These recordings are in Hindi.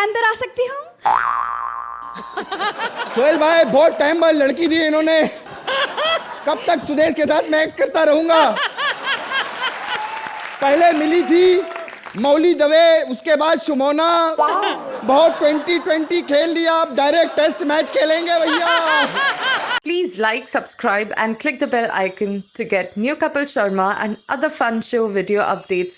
अंदर आ सकती हूँ? सोहेल भाई, बहुत टाइम बाद लड़की दी इन्होंने। कब तक सुदेश के साथ मैं एक्ट करता रहूंगा? पहले मिली थी मौली दवे, उसके बाद सुमोना। बहुत 2020 खेल लिया, अब डायरेक्ट टेस्ट मैच खेलेंगे भैया। Please like, subscribe and click the bell icon to get new Kapil Sharma and other fun show video updates.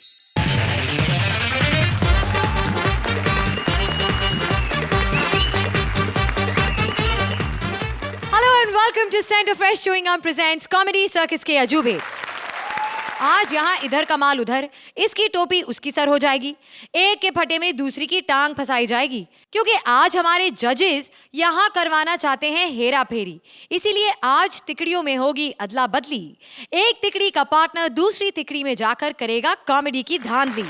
Hello and welcome to Center Fresh Chewing Gum presents Comedy Circus के अजूबे। आज यहाँ इधर कमाल उधर, इसकी टोपी उसकी सर हो जाएगी, एक के फटे में दूसरी की टांग फंसाई जाएगी, क्योंकि आज हमारे जजेस यहाँ करवाना चाहते हैं हेरा फेरी। इसीलिए आज तिकड़ियों में होगी अदला बदली। एक तिकड़ी का पार्टनर दूसरी तिकड़ी में जाकर करेगा कॉमेडी की धांधली।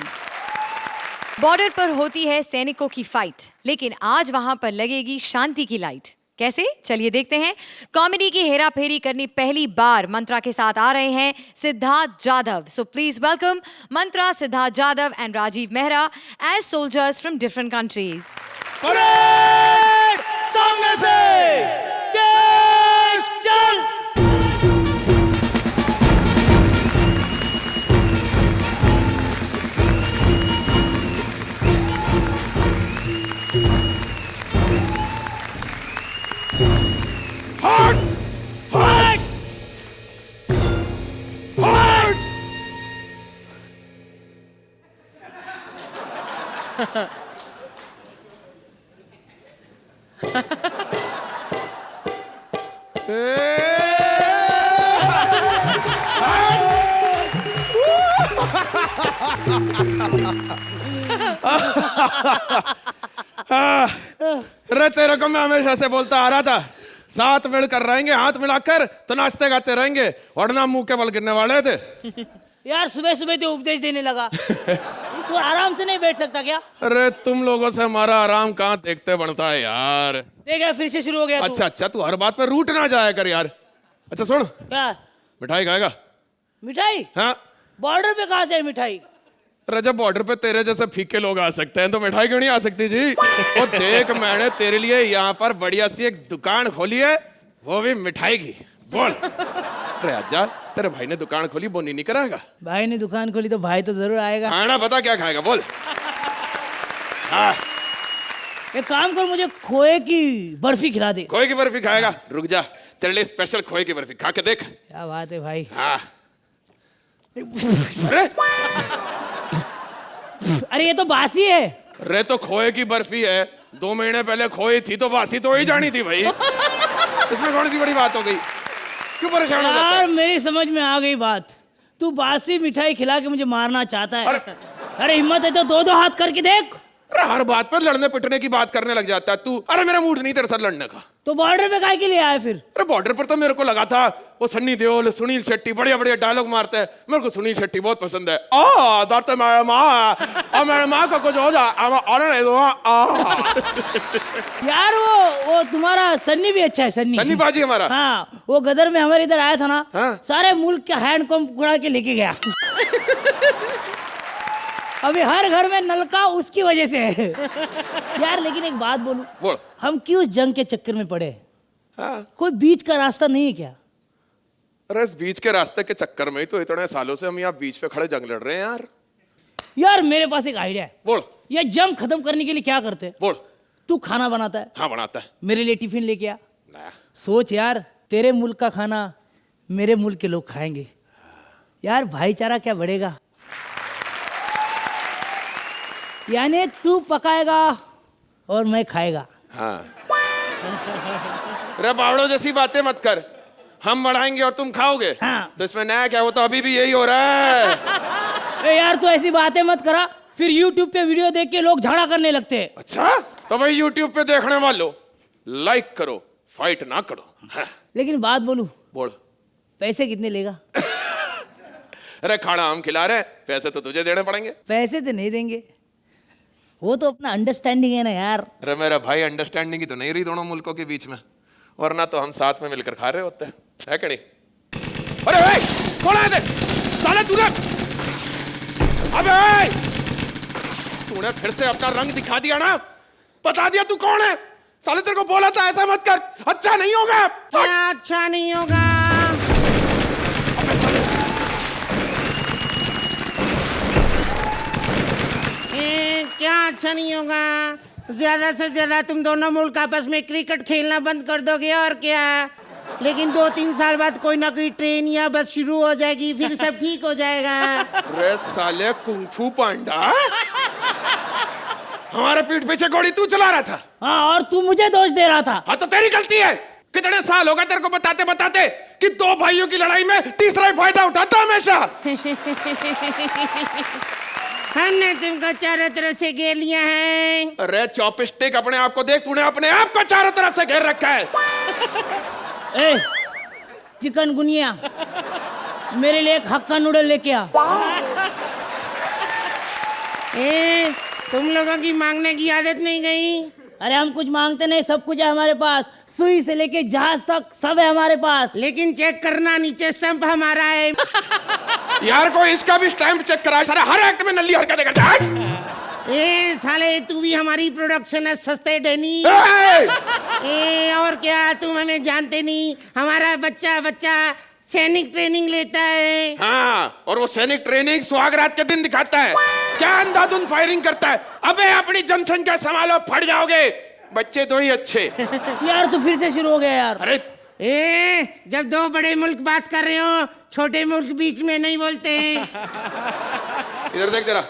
बॉर्डर पर होती है सैनिकों की फाइट, लेकिन आज वहां पर लगेगी शांति की लाइट। कैसे? चलिए देखते हैं। कॉमेडी की हेरा फेरी करनी पहली बार मंत्रा के साथ आ रहे हैं Siddharth Jadhav. So please welcome Mantra, Siddharth Jadhav and Rajiv Mehra as soldiers from different countries. सामने से तेज चल। हट! हट! हट! अरे तेरे को मैं हमेशा से बोलता आ रहा था, साथ मिलकर रहेंगे, हाथ मिलाकर तो नाचते गाते रहेंगे, वरना मुंह के बल गिरने वाले थे। यार सुबह सुबह तो उपदेश देने लगा। तू आराम से नहीं बैठ सकता क्या? अरे तुम लोगों से हमारा आराम कहाँ देखते बनता है यार। देखा फिर से शुरू हो गया। अच्छा अच्छा, तू हर बात पे रूठ ना जाया कर यार। अच्छा सुन, क्या मिठाई खाएगा? मिठाई? हाँ। बॉर्डर पे कहाँ से है मिठाई? अरे जब बॉर्डर पे तेरे जैसे फीके लोग आ सकते हैं तो मिठाई क्यों नहीं आ सकती जी? वो देख, मैंने तेरे लिए यहाँ पर बढ़िया सी एक दुकान खोली है, वो भी मिठाई की। बोल। अरे आजा, तेरे भाई ने दुकान खोली, बोनी नहीं कराएगा? भाई ने दुकान खोली तो भाई तो जरूर आएगा। हाँ ना, बता क्या खाएगा, बोल। हाँ। एक काम कर, मुझे खोए की बर्फी खिला दे। खोए की बर्फी खाएगा? रुक जा, तेरे लिए स्पेशल खोए की बर्फी खा के देख। क्या बात है भाई। हाँ। अरे अरे ये तो बासी है। अरे तो खोए की बर्फी है, 2 महीने पहले खोई थी तो बासी तो ही जानी थी भाई। इसमें कौन सी बड़ी बात हो गई? क्यों परेशान हो जाता है? यार मेरी समझ में आ गई बात। तू बासी मिठाई खिला के मुझे मारना चाहता है। अरे हिम्मत है तो 2-2 हाथ करके देख। अरे हर बात पर लड़ने पिटने की बात करने लग जाता है तू। अरे मेरा मूड नहीं तेरे साथ लड़ने का। तो बॉर्डर पे काहे के लिए आया फिर? अरे बॉर्डर पर तो मेरे को लगा था वो सन्नी देओल, सुनील शेट्टी बढ़िया बढ़िया डायलॉग मारते हैं। मेरे को सुनील शेट्टी बहुत पसंद है। दाते मेरे माँ, और मेरे माँ को कुछ हो जा, आने नहीं दूंगा। यार वो तुम्हारा सन्नी भी अच्छा है। सन्नी बाजी हमारा। हाँ, वो गदर में हमारे इधर आया था ना। हाँ? सारे मुल्क के हैंडपंप उड़ा के लेके गया। अभी हर घर में नलका उसकी वजह से है। यार लेकिन एक बात बोलूं, बोल। हम क्यों इस जंग के चक्कर में पड़े? हाँ। कोई बीच का रास्ता नहीं है क्या? अरे इस बीच के रास्ते के चक्कर में ही तो इतने सालों से हम यहाँ बीच पे खड़े जंग लड़ रहे हैं यार। यार मेरे पास एक आइडिया है। बोल। ये जंग खत्म करने के लिए क्या करते हैं? बोल। तू खाना बनाता है। हाँ बनाता है। मेरे लिए टिफिन लेके आ। नया। सोच यार, तेरे मुल्क का खाना मेरे मुल्क के लोग खाएंगे। यार भाईचारा क्या बढ़ेगा? यानी तू पकाएगा और मैं खाएगा। हाँ। अरे बावड़ों जैसी बातें मत कर। हम बढ़ाएंगे और तुम खाओगे। हाँ। तो इसमें नया क्या? वो तो अभी भी यही हो रहा है। अरे यार तू ऐसी बातें मत करा, फिर YouTube पे वीडियो देख के लोग झगड़ा करने लगते हैं। अच्छा, तो भाई YouTube पे देखने वालों लाइक करो, फाइट ना करो। हाँ। लेकिन बात बोलूं, बोल। पैसे कितने लेगा? अरे खाना हम खिला रहे हैं, पैसे तो तुझे देने पड़ेंगे। पैसे तो नहीं देंगे, वो तो अपना अंडरस्टैंडिंग है ना यार। अरे मेरा भाई, अंडरस्टैंडिंग ही तो नहीं रही दोनों मुल्कों के बीच में, वरना तो हम साथ में मिलकर खा रहे होते हैं, है कि नहीं? अरे भाई कौन आया थे? साले तूने, अबे तूने फिर से अपना रंग दिखा दिया ना, बता दिया तू कौन है। साले तेरे को बोला था ऐसा मत कर, अच्छा नहीं होगा। क्या अच्छा नहीं होगा? क्या अच्छा नहीं होगा? ज्यादा से ज्यादा तुम दोनों मुल्क आपस में क्रिकेट खेलना बंद कर दोगे और क्या। लेकिन 2-3 साल बाद कोई ना कोई ट्रेन या बस शुरू हो जाएगी, फिर सब ठीक हो जाएगा। रे साले कुंफू पांडा, हमारे पीठ पीछे घोड़ी तू चला रहा था। हाँ, और तू मुझे दोष दे रहा था। हाँ तो तेरी गलती है। कितने साल हो गए तेरे को बताते बताते कि दो भाइयों की लड़ाई में तीसरा ही फायदा उठाता हमेशा। हमने तुमको चारों तरफ से घेर लिया है। अरे चॉपस्टिक, अपने आप को देख, तूने अपने आप को चारों तरफ से घेर रखा है। ए, चिकन गुनिया, मेरे लिए एक हक्का नूडल लेके आ। ए, तुम लोगों की मांगने की आदत नहीं गई? अरे हम कुछ मांगते नहीं, सब कुछ है हमारे पास, सुई से लेके जहाज तक सब है हमारे पास। लेकिन चेक करना, नीचे स्टंप हमारा है। यार कोई इसका भी स्टैंप चेक करा, सारा हर एक्ट में नल्ली हरकतें करता है। ए साले, तू भी हमारी प्रोडक्शन है सस्ते डैनी। ए और क्या, तुम हमें जानते नहीं। हमारा बच्चा सैनिक ट्रेनिंग लेता है। हाँ, और वो सैनिक ट्रेनिंग सुहागरात के दिन दिखाता है। क्या अंधाधुंध फायरिंग करता है। अबे अपनी जनसंख्या संभालो, फट जाओगे। बच्चे तो ही अच्छे। यार तू फिर से शुरू हो गया यार। अरे ए, जब दो बड़े मुल्क बात कर रहे हो, छोटे मुल्क बीच में नहीं बोलते हैं। इधर देख जरा,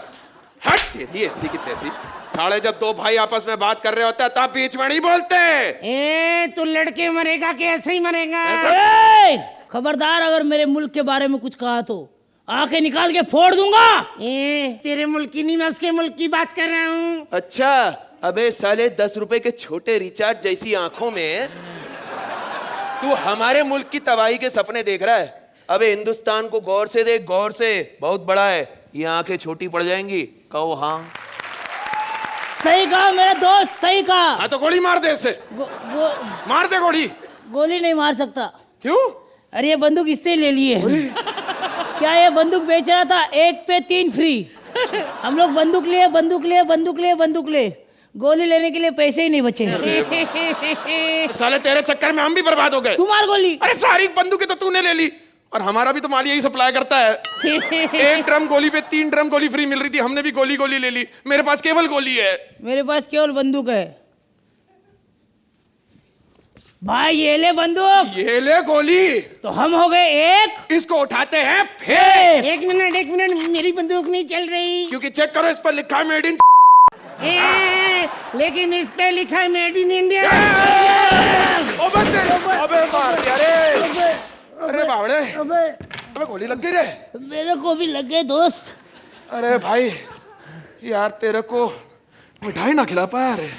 हट तेरी ऐसी की तैसी। साले जब दो भाई आपस में बात कर रहे होते हैं तब बीच में नहीं बोलते। ए, तू लड़के मरेगा कि ऐसे ही मरेगा? ए, खबरदार, अगर मेरे मुल्क के बारे में कुछ कहा तो आंखें निकाल के फोड़ दूंगा। ए, तेरे मुल्क की नहीं, मैं उसके मुल्क की बात कर रहा हूँ। अच्छा, अबे साले 10 रुपए के छोटे रिचार्ज जैसी आंखों में तू हमारे मुल्क की तबाही के सपने देख रहा है। अबे हिंदुस्तान को गौर से देख, गौर से, बहुत बड़ा है। ये आंखें छोटी पड़ जाएंगी। कहो हाँ। सही कहा मेरा दोस्त, सही कहा। हाँ तो गोली मार दे इसे। मार दे गोली। गोली नहीं मार सकता। क्यों? अरे ये बंदूक इससे ले लिए। क्या ये बंदूक बेच रहा था 1 पे 3 फ्री। हम लोग बंदूक ले, गोली लेने के लिए पैसे ही नहीं बचे। साले तेरे चक्कर में हम भी बर्बाद हो गए। तू मार गोली। अरे सारी बंदूकें तो तूने ले ली, और हमारा भी तो माल यही सप्लाई करता है। 1 ड्रम गोली पे 3 ड्रम गोली फ्री मिल रही थी, हमने भी गोली ले ली। मेरे पास केवल गोली है। मेरे पास केवल बंदूक है। भाई ये ले बंदूक, ये ले गोली। तो हम हो गए एक। इसको उठाते हैं फिर। एक मिनट, मेरी बंदूक नहीं चल रही। क्योंकि चेक करो, इस पर लिखा है मेड इन। लेकिन इस पे लिखा है मेड इन इंडिया। अबे मार दिया रे। अरे बावड़े, अबे अबे गोली लग गई रे। मेरे को भी लग गए दोस्त। अरे भाई यार, तेरे को मिठाई ना खिला पाया रे।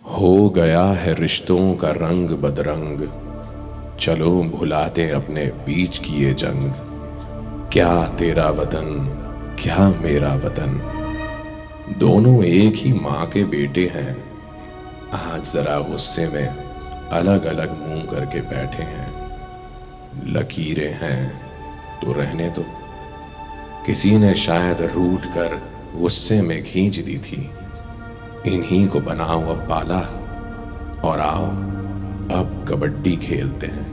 हो गया है रिश्तों का रंग बदरंग, चलो भुलाते अपने बीच की ये जंग। क्या तेरा वतन, क्या मेरा वतन, दोनों एक ही माँ के बेटे हैं। आज जरा गुस्से में अलग अलग मुंह करके बैठे हैं। लकीरें हैं तो रहने दो, किसी ने शायद रूठ कर गुस्से में खींच दी थी। इन्हीं को बनाओ अब पाला, और आओ अब कबड्डी खेलते हैं।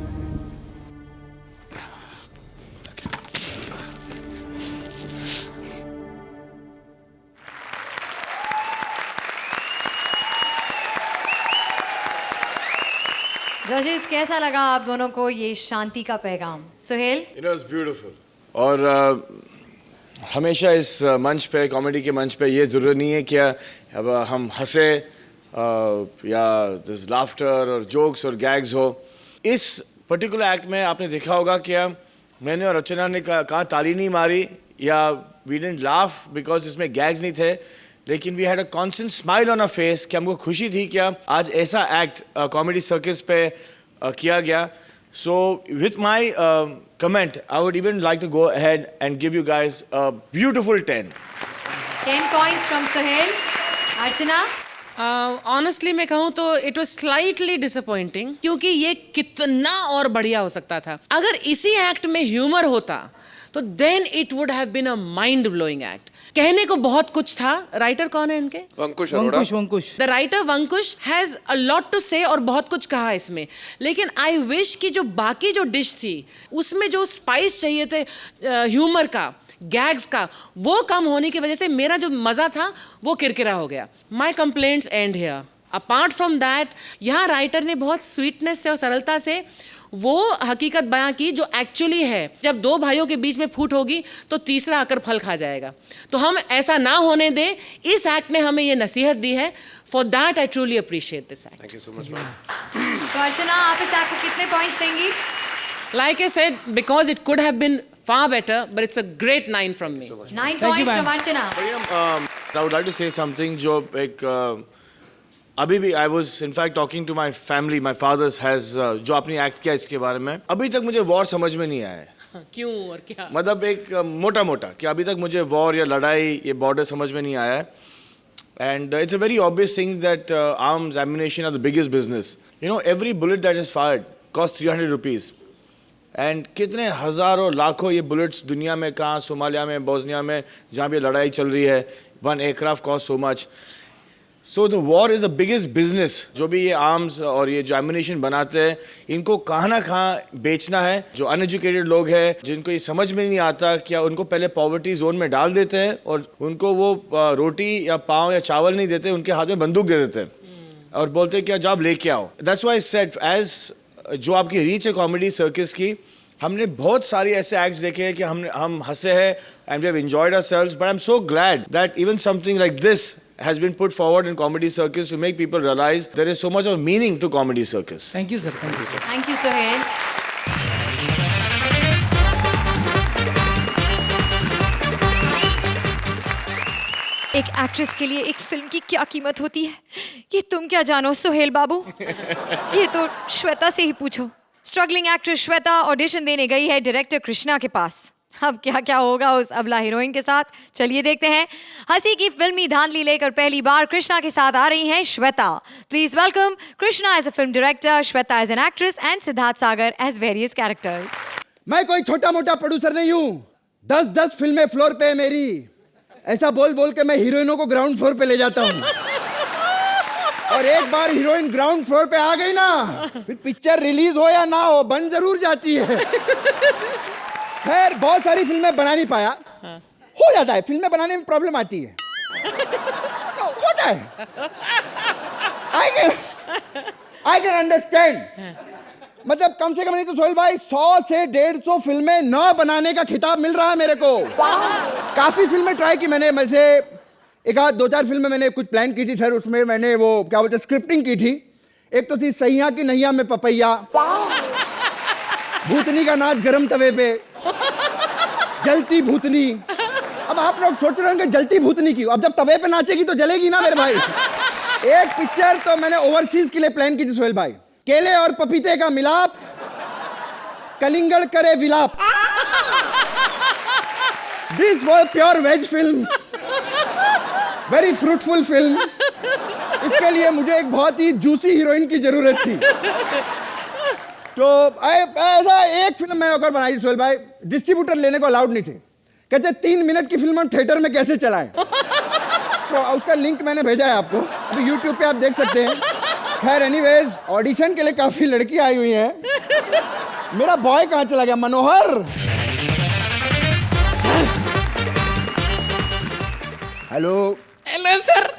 जजेस, कैसा लगा आप दोनों को ये शांति का पैगाम? सुहेल? It was beautiful. और हमेशा इस मंच पे, कॉमेडी के मंच पे, ये ज़रूरी नहीं है कि अब हम हंसे या दिस लाफ्टर और जोक्स और गैग्स हो। इस पर्टिकुलर एक्ट में आपने देखा होगा कि मैंने और रचना ने कहा ताली नहीं मारी या वी डिडंट लाफ बिकॉज इसमें गैग्स नहीं थे, लेकिन we had a constant smile on a face कि हमको खुशी थी कि आज ऐसा एक्ट कॉमेडी सर्कस पे किया गया। So with my comment, I would even like to go ahead and give you guys a beautiful 10. 10 points from Suhail. Archana? Honestly मैं कहूँ तो इट वॉज स्लाइटली डिसअपॉइंटिंग, क्योंकि ये कितना और बढ़िया हो सकता था। अगर इसी एक्ट में ह्यूमर होता तो then it would have been a mind blowing act. कहने को बहुत कुछ था। राइटर कौन है इनके? Ankush Arora. Vankush the writer Vankush has a lot to say और बहुत कुछ कहा इसमें, लेकिन आई विश कि जो बाकी जो डिश थी उसमें जो स्पाइस चाहिए थे ह्यूमर का, गैग्स का, वो कम होने की वजह से मेरा जो मजा था वो किरकिरा हो गया। My complaints end here. Apart from that, यहाँ राइटर ने बहुत स्वीटनेस से और सरलता से वो हकीकत बयां की जो एक्चुअली है। जब दो भाइयों के बीच में फूट होगी तो तीसरा आकर फल खा जाएगा, तो हम ऐसा ना होने दें। इस एक्ट ने हमें ये नसीहत दी है। For that I truly appreciate this act. Thank you so much ma'am. तो अर्चना, आप इस एक्ट को कितने पॉइंट्स देंगी? Like I said, because it could have been far better, but it's a great 9 from me. 9 points from Archana. I would like to say something जो एक अभी भी I was in fact talking to my family, my father's has जो आपने एक्ट किया इसके बारे में, अभी तक मुझे वॉर समझ में नहीं आया है। क्यों और क्या? मतलब एक मोटा मोटा कि अभी तक मुझे वॉर या लड़ाई ये बॉर्डर समझ में नहीं आया है। And it's a very obvious thing that arms, ammunition are the biggest business. You know, every bullet that is fired costs 300 rupees. And कितने हज़ारों लाखों ये बुलेट्स दुनिया में, कहाँ, सोमालिया में, बोस्निया में, जहाँ भी लड़ाई चल रही है, one aircraft cost so much. So the war is the biggest business. जो भी ये आर्म्स और ये जो एम्यूनेशन बनाते हैं, इनको कहाँ ना कहाँ बेचना है। जो अनएजुकेटेड लोग हैं, जिनको ये समझ में नहीं आता, क्या उनको पहले पॉवर्टी जोन में डाल देते हैं और उनको वो रोटी या पाव या चावल नहीं देते, उनके हाथ में बंदूक दे देते हैं और बोलते हैं कि आज आप लेके आओ। दैट्स व्हाई सेड एज जो आपकी रीच है कॉमेडी सर्कस की, हमने बहुत सारी ऐसे एक्ट्स देखे हैं कि हम हंसे हैं and we have enjoyed ourselves, but I am so glad that even something like this has been put forward in comedy circus to make people realize there is so much of meaning to comedy circus. Thank you sir, thank you sir. Thank you, Sohail. एक एक्ट्रेस के लिए एक फिल्म की क्या कीमत होती है, ये तुम क्या जानो सोहेल बाबू। ये तो श्वेता से ही पूछो। स्ट्रगलिंग एक्ट्रेस श्वेता ऑडिशन देने गई है डायरेक्टर कृष्णा के पास। अब क्या क्या होगा उस अबला हीरोइन के साथ, चलिए देखते हैं। हंसी की फिल्मी धांधली लेकर पहली बार कृष्णा के साथ आ रही हैं Shweta. Please welcome Krishna as a film director, Shweta as an actress and Siddharth Sagar as various characters. मैं कोई छोटा मोटा प्रोड्यूसर नहीं हूँ। 10-10 फिल्में फ्लोर पे है मेरी। ऐसा बोल बोल के मैं हीरोइनों को ग्राउंड फ्लोर पे ले जाता हूँ, और एक बार हीरोइन ग्राउंड फ्लोर पे आ गई ना, फिर पिक्चर रिलीज हो या ना हो, बन जरूर जाती है। खैर, बहुत सारी फिल्में बना नहीं पाया, हो जाता है, फिल्में बनाने में प्रॉब्लम आती है, होता है। I can understand. मतलब कम से कम नहीं तो सोहेल भाई 100 से 150 फिल्में न बनाने का खिताब मिल रहा है मेरे को। काफी फिल्में ट्राई की मैंने, में से एक आध 2-4 फिल्में मैंने कुछ प्लान की थी, फिर उसमें मैंने वो क्या बोलते स्क्रिप्टिंग की थी। एक तो थी सैया की नैया में पपैया, भूतनी का नाच गरम तवे पे, जलती भूतनी। अब आप लोग सोच रहे होंगे जलती भूतनी की, अब जब तवे पे नाचेगी तो जलेगी ना मेरे भाई। एक पिक्चर तो मैंने ओवरसीज के लिए प्लान की थी सोहेल भाई, केले और पपीते का मिलाप, कलिंगड़ करे विलाप। This was pure veg film, very fruitful film. इसके लिए मुझे एक बहुत ही जूसी हीरोइन की जरूरत थी। तो ऐसा एक फिल्म मैं अगर बनाई सोहेल भाई, डिस्ट्रीब्यूटर लेने को अलाउड नहीं थे, कहते 3 मिनट की फिल्म हम थिएटर में कैसे चलाएं। तो उसका लिंक मैंने भेजा है आपको, अभी यूट्यूब पे आप देख सकते हैं। खैर एनीवेज, ऑडिशन के लिए काफी लड़की आई हुई हैं। मेरा बॉय कहाँ चला गया, मनोहर? हेलो। Hello sir.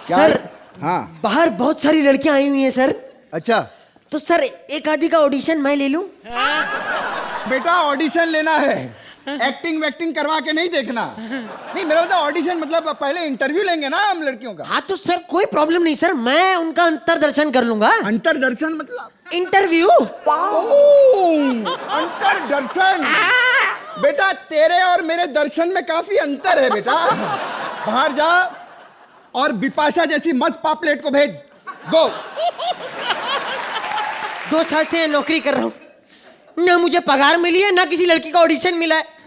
सर हाँ, बाहर बहुत सारी लड़कियां आई हुई हैं सर। अच्छा, तो सर एक आधी का ऑडिशन मैं ले लूं? बेटा ऑडिशन लेना है, एक्टिंग वैक्टिंग करवा के नहीं देखना। नहीं, मेरा मतलब ऑडिशन मतलब पहले इंटरव्यू लेंगे ना हम लड़कियों का। हाँ तो सर कोई प्रॉब्लम नहीं सर, मैं उनका अंतर्दर्शन कर लूंगा। अंतर्दर्शन मतलब इंटरव्यू। अंतर्दर्शन। बेटा तेरे और मेरे दर्शन में काफी अंतर है बेटा। बाहर जा और बिपाशा जैसी मस्त पापलेट को भेज। गो। 2 साल से नौकरी कर रहा हूँ, ना मुझे पगार मिली है ना किसी लड़की का ऑडिशन मिला है।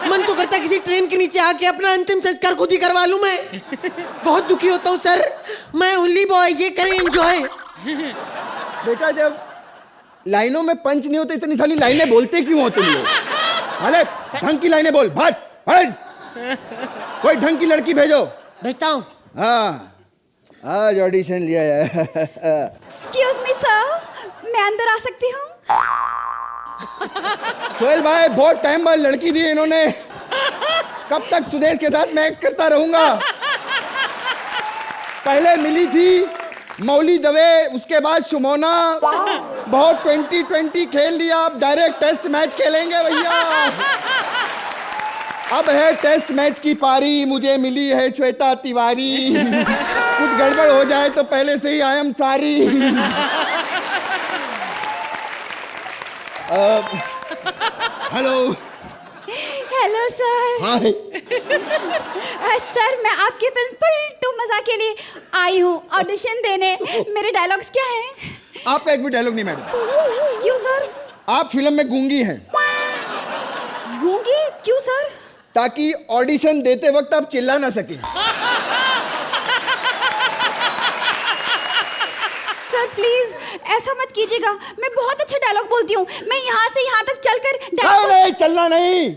मन तो करता किसी ट्रेन के नीचे आके अपना अंतिम संस्कार खुद ही करवा लूं मैं। बहुत दुखी होता हूँ सर, मैं ओनली बॉय, ये करें एंजॉय। बेटा जब लाइनों में पंच नहीं होते, इतनी सारी लाइनें बोलते क्यों होते हैं? अरे ढंग की लाइनें बोल, भाग भाग कोई ढंग की लड़की भेजो। भेजता हूँ। हाँ, आज ऑडिशन लिया है। एक्सक्यूज मी सर, मैं अंदर आ सकती हूँ? सोहेल भाई, बहुत टाइम बाद लड़की दी इन्होंने। कब तक सुदेश के साथ मैं एक्ट करता रहूंगा? पहले मिली थी मौली दवे, उसके बाद सुमोना। बहुत 2020 खेल लिया, अब डायरेक्ट टेस्ट मैच खेलेंगे भैया। अब है टेस्ट मैच की पारी, मुझे मिली है श्वेता तिवारी। कुछ गड़बड़ हो जाए तो पहले से ही I am sorry. Hello. Hello sir. Hi. Sir, मैं आपकी फिल्म फुल मजा के लिए आई हूँ ऑडिशन देने। मेरे डायलॉग्स क्या हैं? आपका एक भी डायलॉग नहीं मैडम। क्यों सर? आप फिल्म में गूंगी हैं। गूंगी? क्यों सर? ताकि ऑडिशन देते वक्त आप चिल्ला ना सकें। सर प्लीज ऐसा मत कीजिएगा, मैं बहुत अच्छा डायलॉग बोलती हूँ। मैं यहाँ से यहाँ तक चलकर नहीं, चलना नहीं।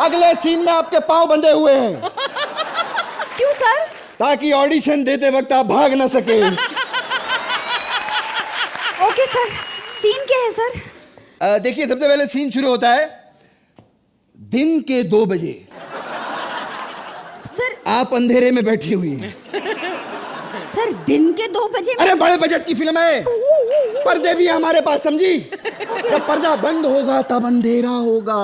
अगले सीन में आपके पाँव बंधे हुए हैं। क्यों सर? ताकि ऑडिशन देते वक्त आप भाग ना सके। ओके सर, सीन क्या है सर? देखिए, सबसे पहले सीन शुरू होता है दिन के 2 बजे। सर आप अंधेरे में बैठी हुई हैं। सर, दिन के 2 बजे? अरे बड़े बजट की फिल्म है, पर्दे भी हमारे पास, समझी? जब पर्दा बंद होगा तब अंधेरा होगा।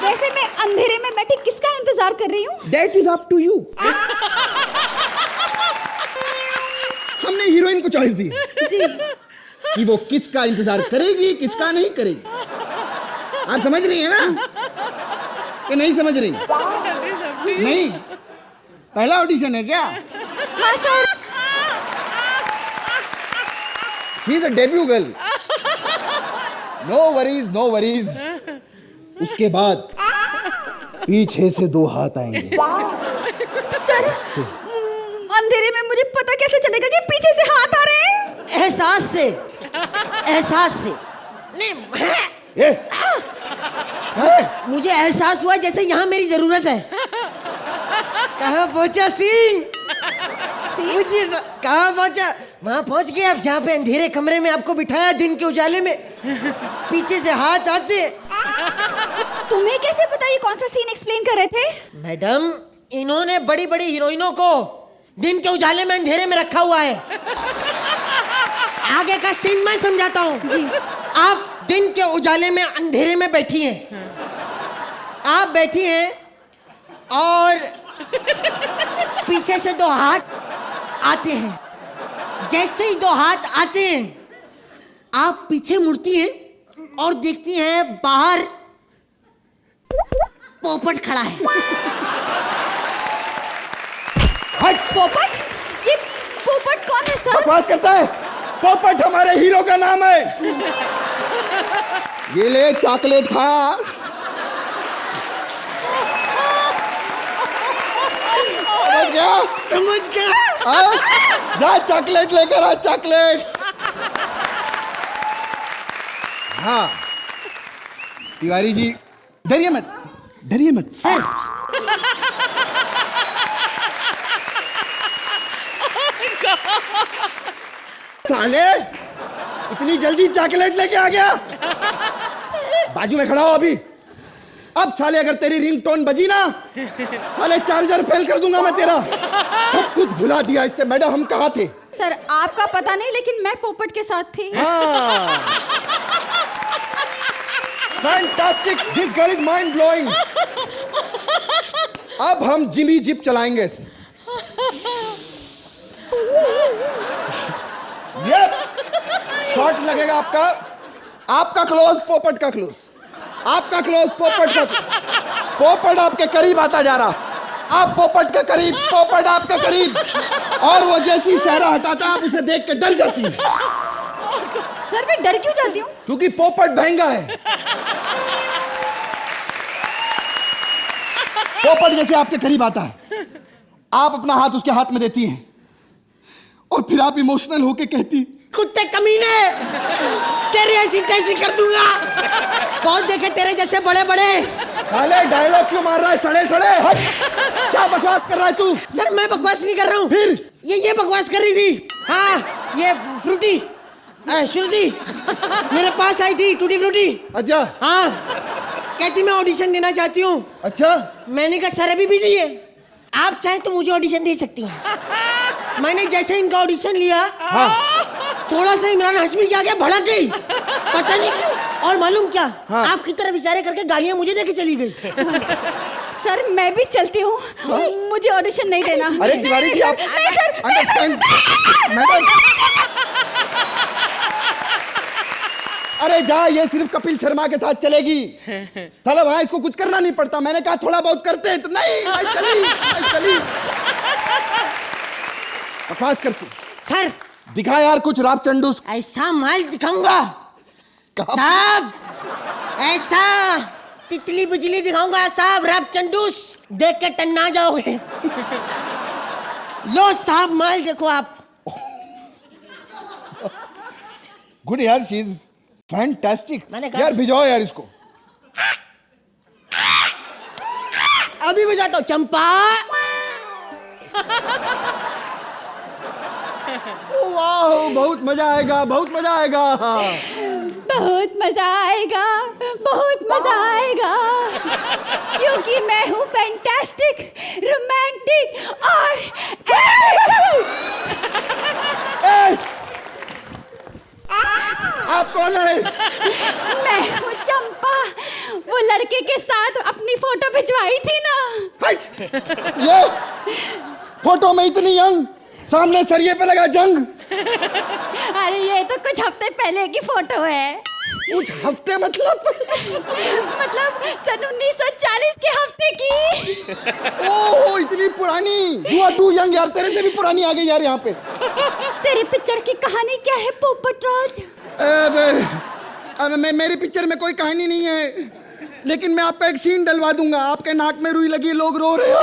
वैसे मैं अंधेरे में बैठी किसका इंतजार कर रही हूँ? That is up to you। हमने हीरोइन को चॉइस दी जी। कि वो किसका इंतजार करेगी, किसका नहीं करेगी। आप समझ रही हैं ना कि नहीं समझ रही? नहीं, पहला ऑडिशन है क्या? हाँ sir. She is a debut girl। No worries, no worries। उसके बाद पीछे से 2 हाथ आएंगे। सर, अंधेरे में मुझे पता कैसे चलेगा कि पीछे से हाथ आ रहे हैं? एहसास से, एहसास से। नहीं, मुझे एहसास हुआ जैसे यहाँ मेरी जरूरत है। कहाँ पहुंचा सीन? मुझे कहाँ पहुंचा? वहाँ पहुंच गए आप जहाँ पे अंधेरे कमरे में आपको बिठाया, दिन के उजाले में पीछे से हाथ आते। तुम्हें कैसे पता ये कौन सा सीन एक्सप्लेन कर रहे थे? मैडम, इन्होंने बड़ी बड़ी हीरोइनों को दिन के उजाले में अंधेरे में रखा हुआ है। आगे का सीन मैं समझाता हूँ। आप दिन के उजाले में अंधेरे में बैठी हैं। आप बैठी हैं और पीछे से 2 हाथ आते हैं। जैसे ही 2 हाथ आते हैं, आप पीछे मुड़ती हैं और देखती हैं बाहर पोपट खड़ा है। हट! पोपट? ये पोपट कौन है सर? बकवास करता है। पोपट हमारे हीरो का नाम है। ये ले चॉकलेट खा। समझ गया। जा चॉकलेट लेकर आ, चॉकलेट। हाँ तिवारी जी, डरिए मत, डरिए मत। सर, साले इतनी जल्दी चॉकलेट लेके आ गया? बाजू में खड़ा हो अभी। अब साले अगर तेरी रिंगटोन बजी ना, साले चार्जर फेल कर दूंगा मैं तेरा। सब कुछ भुला दिया इसने। मैडम, हम कहाँ थे? सर, आपका पता नहीं, लेकिन मैं पोपट के साथ थी। Fantastic, this girl is mind blowing. अब हम जिमी जिप चलाएंगे इसे। ये शॉट लगेगा आपका। आपका क्लोज, पोपट का क्लोज। आपका क्लोज, पोपट का। पोपट आपके करीब आता जा रहा। आप पोपट के करीब, पोपट आपके करीब। और वो जैसी सहरा हटाता, आप उसे देख के डर जाती है। सर, मैं डर क्यों जाती हूँ? क्योंकि पोपट महंगा है। पोपट जैसे आपके करीब आता है, आप अपना हाथ उसके हाथ में देती हैं और फिर आप इमोशनल होके कहती, कुत्ते कमीने, तेरी ऐसी तैसी कर दूंगा। बहुत देखे तेरे जैसे बड़े बड़े साले डायलॉग क्यों मार रहा है? सड़े सड़े हट। क्या बकवास कर रहा है तू? सर मैं बकवास नहीं कर रहा हूँ। फिर ये बकवास कर रही थी। हाँ ये फ्रूटी श्रुति मेरे पास आई थी, टूटी फ्रूटी। अच्छा। हाँ कहती मैं ऑडिशन देना चाहती हूँ। अच्छा। मैंने कहा सर अभी बिजी है, आप चाहें तो मुझे ऑडिशन दे सकती हैं। मैंने जैसे इनका ऑडिशन लिया, हाँ। थोड़ा सा इमरान हाशमी क्या गया, भड़क गई, पता नहीं क्यों। और मालूम क्या, हाँ। आपकी तरफ इशारे करके गालियां मुझे देके चली गई। सर मैं भी चलती हूँ, मुझे ऑडिशन नहीं देना। अरे तिवारी जी आप अंडरस्टैंड मैडम। अरे जा, ये सिर्फ कपिल शर्मा के साथ चलेगी। चलो भाई, इसको कुछ करना नहीं पड़ता। मैंने कहा थोड़ा बहुत करते हैं तो नहीं भाई, चली। बकवास करती। सर दिखा यार कुछ राप चंडूस। ऐसा माल दिखाऊंगा साहब, ऐसा तितली बिजली दिखाऊंगा साहब, राप चंडूस देख के टन्ना जाओगे। लो साहब माल देखो आप। गुड यार, शी इज फैंटास्टिक। मैंने कहा यार भिजवाओ यार इसको। अभी बुझाता हूँ। चंपा वाह, बहुत मजा आएगा, बहुत मजा आएगा। बहुत मजा आएगा, बहुत मजा आएगा, क्योंकि मैं हूँ फैंटास्टिक, रोमांटिक और आप कौन है? मैं हूँ चंपा, वो लड़के के साथ अपनी फोटो भिजवाई थी ना। हट। ये फोटो में इतनी यंग, सामने सरिये पे लगा जंग। अरे ये तो कुछ हफ्ते पहले की फोटो है। कुछ हफ्ते मतलब सन 1940 के हफ्ते की। ओह इतनी पुरानी। यू आर टू यंग यार, तेरे से भी पुरानी आ गई यार यहाँ पे। तेरी पिक्चर की कहानी क्या है पोपट राज? मेरी पिक्चर में कोई कहानी नहीं है, लेकिन मैं आपका एक सीन डलवा दूंगा। आपके नाक में रुई लगी, लोग रो रहे हैं।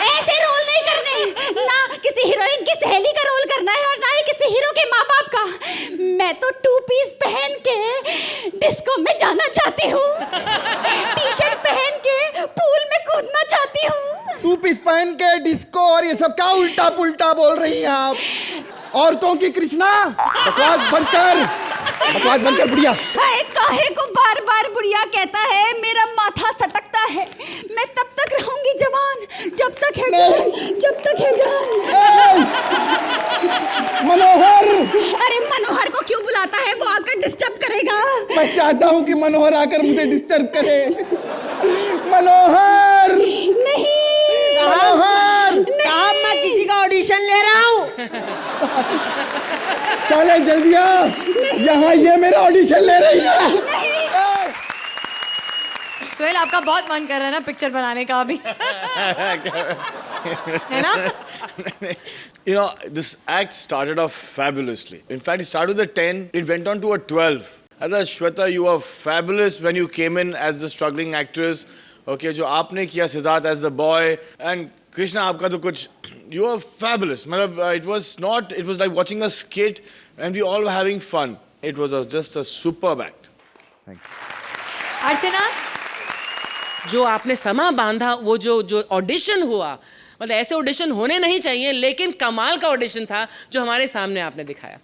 ऐसे रोल नहीं करने, ना किसी हीरोइन की सहेली का रोल करना है और ना ही किसी हीरो के माँ बाप का। मैं तो 2 पीस पहन के डिस्को में जाना चाहती हूँ, टी-शर्ट पहन के पूल में कूदना चाहती हूँ। 2 पीस पहन के डिस्को और ये सब क्या उल्टा पुल्टा बोल रही हैं आप? औरतों की कृष्णा। बकवास बंद कर, बकवास बंद कर बुढ़िया। काहे को बार बार बुढ़िया कहता है? मेरा माथा सटकता है। मैं तब तक रहूंगी जवान जब तक है जान, जब तक है जान। मनोहर। अरे मनोहर को क्यों बुलाता है? वो आकर डिस्टर्ब करेगा। मैं चाहता हूँ कि मनोहर आकर मुझे डिस्टर्ब करे। मनोहर नहीं। मनोहर साहब मैं किसी का ऑडिशन ले रहा हूँ। चले जल्दी आ, यहाँ ये मेरा ऑडिशन ले रही है। सोहेल आपका बहुत मन कर रहा है ना पिक्चर बनाने का अभी? है ना? You know, this act started off fabulously. In fact, it started with a 10, it went on to a 12. Shweta, you were fabulous when you came in as the struggling actress. Okay, जो आपने किया Siddharth as the boy, and Krishna आपका तो कुछ, you were fabulous. मतलब it was like watching a skit and we all were having fun. It was just a superb act. Thank you. अर्चना, जो आपने समा बांधा, वो जो ऑडिशन हुआ, मतलब ऐसे ऑडिशन होने नहीं चाहिए, लेकिन कमाल का ऑडिशन था जो हमारे सामने आपने दिखाया।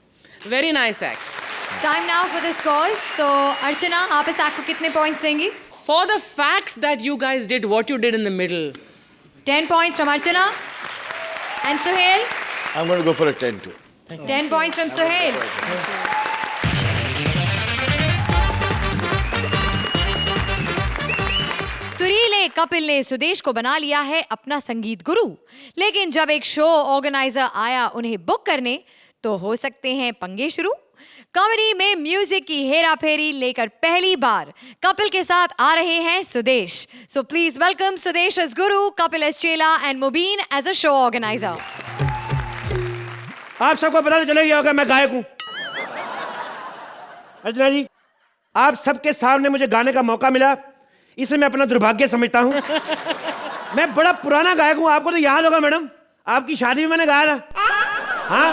Very nice act. Time now for the scores. तो अर्चना, आप इस एक्ट को कितने पॉइंट्स देंगी? For the fact that you guys did what you did in the middle, 10 points from Archana. And Sohail? I'm going to go for a 10 too. 10 points from Sohail. सुरीले कपिल ने सुदेश को बना लिया है अपना संगीत गुरु, लेकिन जब एक शो ऑर्गेनाइजर आया उन्हें बुक करने, तो हो सकते हैं पंगे शुरू। कॉमेडी में म्यूजिक की हेरा फेरी लेकर पहली बार कपिल के साथ आ रहे हैं Sudesh. So please welcome Sudesh as guru, Kapil as chela and Mubeen as a show organiser. आप सबको पता तो चले गया होगा मैं गायक हूं। अर्चना जी, आप सबके सामने मुझे गाने का मौका मिला, इसे मैं अपना दुर्भाग्य समझता हूं। मैं बड़ा पुराना गायक हूं, आपको तो याद होगा मैडम, आपकी शादी में मैंने गाया था। हाँ,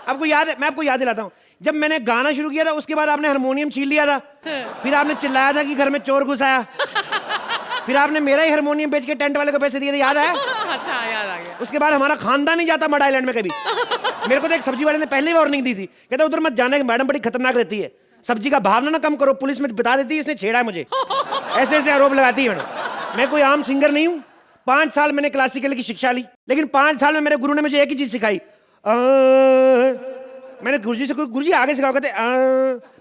आपको याद है? मैं आपको याद दिलाता हूँ। जब मैंने गाना शुरू किया था उसके बाद आपने हारमोनियम छीन लिया था, फिर आपने चिल्लाया था कि घर में चोर घुस आया, फिर आपने मेरा ही हारमोनियम बेच के टेंट वाले को पैसे दिए थे, याद आया? अच्छा याद आ गया। उसके बाद हमारा खानदान नहीं जाता मड आइलैंड में कभी। मेरे को तो एक सब्जी वाले ने पहले ही वार्निंग दी थी, कहता उधर मत जाने, मैडम बड़ी खतरनाक रहती है, सब्जी का भाव ना कम करो, पुलिस में बता देती है इसने छेड़ा मुझे, ऐसे ऐसे आरोप लगाती है मैडम। मैं कोई आम सिंगर नहीं हूँ, 5 साल मैंने क्लासिकल की शिक्षा ली, लेकिन 5 साल में मेरे गुरु ने मुझे एक ही चीज सिखाई। मैंने गुरुजी से, गुरुजी आगे सिखाओ, कहते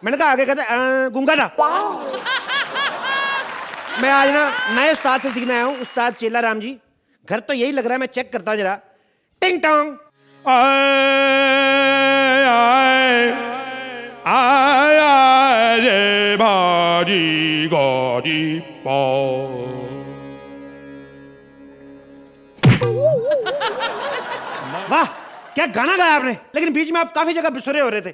मैंने कहा आगे, कहते गूंगा था। मैं आज ना नए उस्ताद से सीखने आया हूँ, उस्ताद चेला राम जी। घर तो यही लग रहा है, मैं चेक करता हूँ जरा। टिंग टोंग आया रे भाजी गौरी पाओ। वाह क्या गाना गाया आपने, लेकिन बीच में आप काफी जगह बिसुरे हो रहे थे।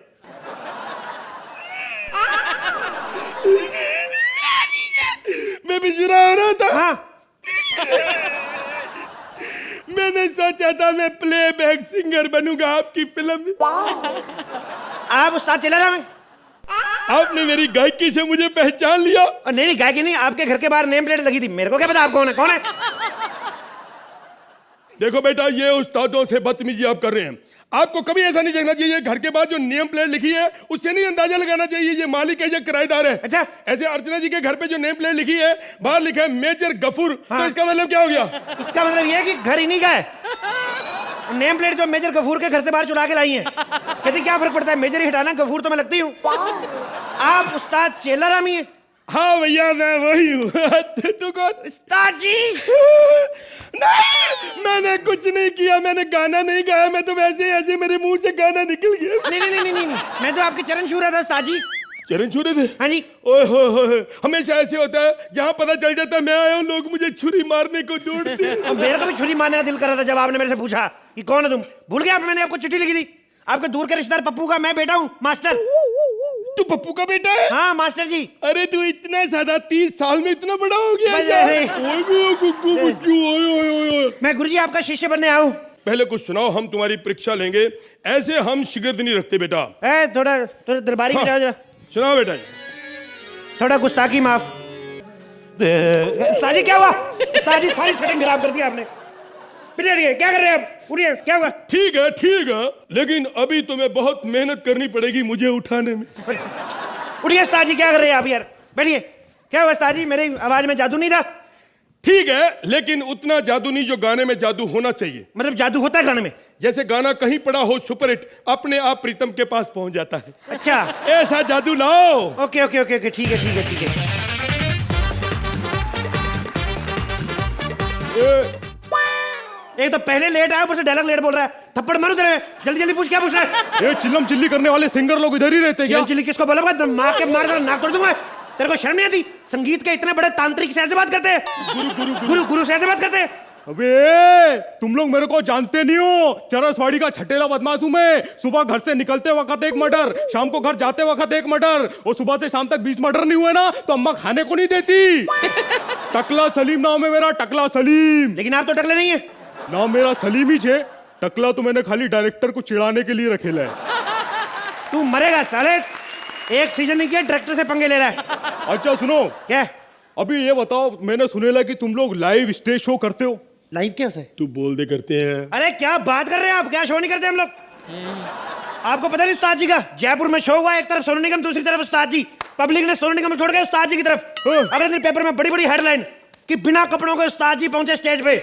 मैं बिजुरा हो रहा था। हाँ मैंने सोचा था मैं प्लेबैक सिंगर बनूंगा आपकी फिल्म में। आप उस्ताद चेला राम हैं? आपने मेरी गायकी से मुझे पहचान लिया। और नहीं गायकी नहीं, आपके घर के बाहर नेम प्लेट लगी थी, मेरे को क्या पता आप कौन है, कौन है? देखो बेटा, ये उस्तादों से बदतमीजी आप कर रहे हैं। आपको कभी ऐसा नहीं देखना चाहिए, घर के बाद जो नेम प्लेट लिखी है उससे नहीं अंदाजा लगाना चाहिए ये मालिक है या किराएदार है। अच्छा ऐसे अर्चना जी के घर पे जो नेम प्लेट लिखी है, बाहर लिखा है मेजर गफूर। हाँ। तो इसका मतलब क्या हो गया? इसका मतलब ये है कि घर ही नहीं का है। नेम प्लेट जो मेजर गफूर के घर से बाहर चुरा के लाई है। कहती क्या फर्क पड़ता है, मेजर ही हटाना, गफूर तो मैं लगती हूँ। आप उस्ताद चेला राम ही है? हाँ भैया मैं वही हूँ। तू कौन? उस्ताद जी नहीं, मैंने कुछ नहीं किया, मैंने गाना नहीं गाया, मैं तो वैसे ऐसे मेरे मुंह से गाना निकल गया। नहीं, मैं तो आपके चरण छू रहा था उस्ताद जी। चरण छू रहे थे? हाँ जी। ओए हो, हमेशा ऐसे होता है, जहाँ पता चल जाता है मैं आया हूँ लोग मुझे छुरी मारने को दौड़ते हैं। मेरे को भी छुरी मारने का दिल कर रहा था जब आपने मेरे से पूछा कि कौन है तुम। भूल गए आप, मैंने आपको चिट्ठी लिखी थी, आपके दूर के रिश्तेदार पप्पू का मैं बेटा हूँ, मास्टर। तू पप्पू का बेटा है? हाँ मास्टर जी। अरे तू इतना ज्यादा 30 साल में इतना बड़ा हो गया? मैं गुरुजी आपका शिष्य बनने आया हूँ। पहले कुछ सुनाओ, हम तुम्हारी परीक्षा लेंगे। ऐसे हम शिगिर्द नहीं रखते बेटा। थोड़ा दरबारी में जाओ जरा। सुनाओ बेटा। थोड़ा गुस्ताखी माफ। उस्ताद जी क्या हुआ? उस्ताद जी सारी सेटिंग खराब कर दी आपने। क्या कर रहे हैं आप? उठिए, क्या हुआ? ठीक है, लेकिन अभी तुम्हें बहुत मेहनत करनी पड़ेगी मुझे उठाने में। उठिए उस्ताद जी, क्या कर रहे हैं आप यार? बैठिए। क्या हुआ उस्ताद जी, मेरी आवाज में जादू नहीं था? ठीक है, लेकिन उतना जादू नहीं जो गाने में जादू होना चाहिए। मतलब जादू होता है गाने में? जैसे गाना कहीं पड़ा हो सुपरहिट, अपने आप प्रीतम के पास पहुंच जाता है। अच्छा ऐसा जादू लाओ। ओके, ठीक है। एक तो पहले लेट आया, ऊपर से डायलॉग लेट बोल रहा है। थप्पड़ मारो तेरे, जल्दी पूछ, क्या पूछ रहा है? ये चिल्लम चिल्ली करने वाले सिंगर लोग इधर ही रहते हैं क्या? चिल्ली किसको बोला? मार के मार नाक तोड़ दूंगा। तेरे को शर्म नहीं आती? संगीत के इतने बड़े तांत्रिक से ऐसे बात करते हैं? गुरु से ऐसे बात करते हैं? अबे तुम लोग मेरे को जानते नहीं हो, चरसवाड़ी का छठेला बदमाश हूं मैं। सुबह घर से निकलते वक्त एक मर्डर, शाम को घर जाते वक्त एक मर्डर, और सुबह से शाम तक 20 मर्डर नहीं हुए ना तो अम्मा खाने को नहीं देती। टकला सलीम नाम है मेरा, टकला सलीम। लेकिन आप तो टकले नहीं है। नाम मेरा सलीम ही छे, टकला तो मैंने खाली डायरेक्टर को चिढ़ाने के लिए रखेला है। तू मरेगा साले, एक सीजन नहीं किया डायरेक्टर से पंगे ले रहा है। अच्छा सुनो, क्या? अभी ये बताओ, मैंने सुनेला कि तुम लोग लाइव स्टेज शो करते हो। लाइव कैसे? तू बोल दे करते हैं। अरे क्या बात कर रहे हैं आप, क्या शो नहीं करते हम लोग? आपको पता नहीं उस्ताद जी का जयपुर में शो हुआ, एक तरफ सोनू निगम, दूसरी तरफ उस्ताद जी। पब्लिक ने सोनू निगम छोड़ के उस्ताद जी की तरफ। अगले दिन पेपर में बड़ी हेडलाइन कि बिना कपड़ों के उस्ताद जी पहुंचे स्टेज पे।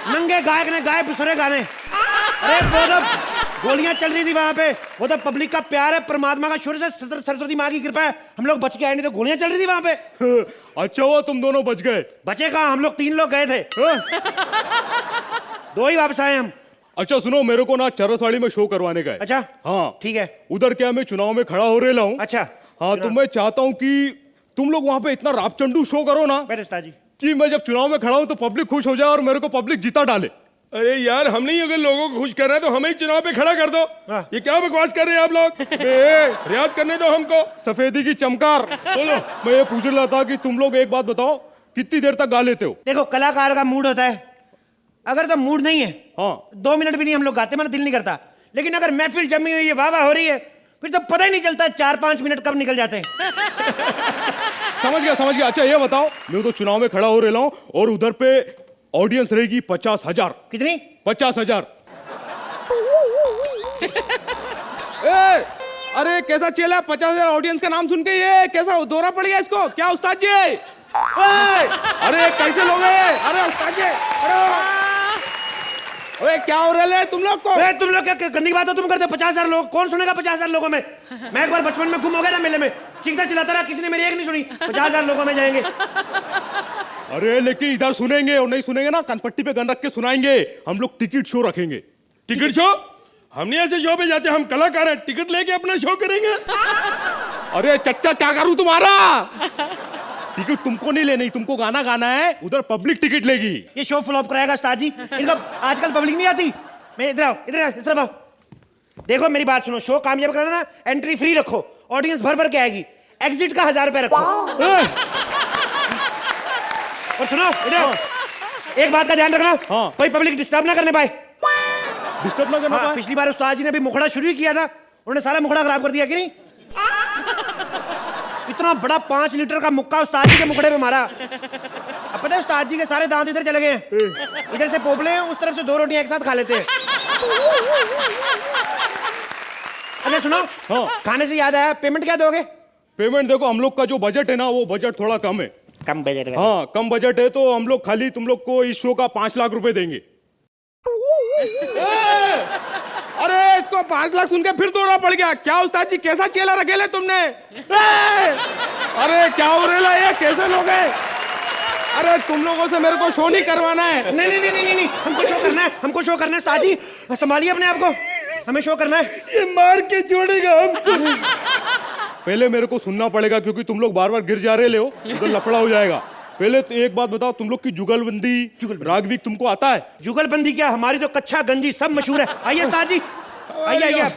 नंगे गायक ने गाए बिसुरे गाने। अरे वो तो गोलियां चल रही थी वहां पे, वो तो पब्लिक का प्यार है, परमात्मा का शुरू से सरस्वती माँ की कृपा है, हम लोग बच के आए, नहीं तो गोलियां चल रही थी वहां पे। अच्छा हुआ तुम दोनों बच गए। बचे कहाँ, हम लोग 3 लोग गए थे। 2 ही वापस आए हम। अच्छा सुनो, मेरे को ना चरसवाड़ी में शो करवाने का है। अच्छा हाँ ठीक है। उधर क्या मैं चुनाव में खड़ा हो रहा हूँ। अच्छा हाँ, तो मैं चाहता हूँ कि तुम लोग वहाँ पे इतना रापचंडू शो करो ना कि मैं जब चुनाव में खड़ा हूँ तो पब्लिक खुश हो जाए और मेरे को पब्लिक जीता डाले। अरे यार, हम नहीं अगर लोगों को खुश कर रहे हैं तो हमें ही चुनाव पे खड़ा कर दो। ये क्या बकवास कर रहे हैं आप लोग? रियाज करने दो हमको। सफेदी की चमकार। बोलो, मैं ये पूछ रहा था कि तुम लोग एक बात बताओ, कितनी देर तक गा लेते हो? देखो कलाकार का मूड होता है, अगर तो मूड नहीं है हाँ 2 मिनट भी नहीं हम लोग गाते, मेरा दिल नहीं करता। लेकिन अगर महफिल जमी हुई है, वाह वाह हो रही है, फिर तो पता ही नहीं चलता 4-5 मिनट कब निकल जाते हैं। समझ गया। अच्छा ये बताओ, मैं तो चुनाव में खड़ा हो रहा हूँ और उधर पे ऑडियंस रहेगी 50,000। कितनी? 50,000। अरे कैसा चेला, 50,000 ऑडियंस का नाम सुन के ये कैसा दौरा पड़ गया इसको? क्या उस्ताद जी? अरे कैसे लोग हैं? अरे उस्ताद जी, अरे क्या हो रहा है तुम लोग को? तुम लोग क्या गंदी बात हो तुम करते हो? 50,000 लोग कौन सुनेगा? 50,000 लोगों में मैं एक बार बचपन में गुम हो गया ना मेले में, चीखता चिल्लाता रहा, किसी ने मेरी एक नहीं सुनी। 50,000 लोगों में जाएंगे। अरे लेकिन इधर सुनेंगे और नहीं सुनेंगे ना, कनपट्टी पे गन रख के सुनाएंगे। हम लोग टिकट शो रखेंगे। Ticket show? हम नहीं ऐसे शो पे जाते, हम कलाकार हैं, टिकट लेके अपना शो करेंगे। अरे चच्चा क्या करूं तुम्हारा? टिकट तुमको नहीं लेनी, तुमको गाना गाना है, उधर पब्लिक टिकट लेगी। ये शो फ्लॉप कराएगा उस्ताद जी। इनको आजकल पब्लिक नहीं आती। मैं इधर आओ, इस तरफ आओ। देखो मेरी बात सुनो, शो कामयाब कराना ना, एंट्री फ्री रखो, ऑडियंस भर भर के आएगी, एग्जिट का 1000 रुपए रखो। और सुनो इधर, एक बात का ध्यान रखना, कोई पब्लिक डिस्टर्ब ना करने पाए। डिस्टर्ब ना करना पाए? पिछली बार उस्ताद जी ने भी मुखड़ा शुरू ही किया था, उन्होंने सारा मुखड़ा खराब कर दिया कि नहीं? इतना बड़ा 5 लीटर का मुक्का उस्ताद जी के मुखड़े पे मारा। अब पता है उस्ताद जी के सारे दांत इधर चले गए हैं। इधर से पोपले हैं, उस तरफ से 2 रोटियां एक साथ खा लेते हैं। अरे सुनो, खाने से याद आया, पेमेंट क्या दोगे? पेमेंट देखो, हम लोग का जो बजट है ना, वो बजट थोड़ा कम है। कम बजट है? हाँ कम बजट है, तो हम लोग खाली तुम लोग को इस शो का 5 लाख रुपए देंगे। अरे इसको 5 लाख सुन के फिर दौड़ा पड़ गया। क्या उस्ताद जी कैसा चेला रखेले तुमने? अरे क्या हो रहा है, कैसे लोग हैं? अरे तुम लोगों से मेरे को शो नहीं करवाना है। नहीं, हमको शो करना है, हमको शो करना है उस्ताद जी, संभालिए अपने आप को, हमें शो करना है। ये मार के छोड़ेगा हमको। पहले मेरे को सुनना पड़ेगा, क्योंकि तुम लोग बार बार गिर जा रहे हो, तो लफड़ा हो जाएगा। पहले तो एक बात बताओ, तुम लोग की जुगलबंदी रागवीक तुमको आता है? जुगलबंदी क्या, हमारी तो कच्चा गंजी सब मशहूर है। आइए उस्ताद जी, आइए आप।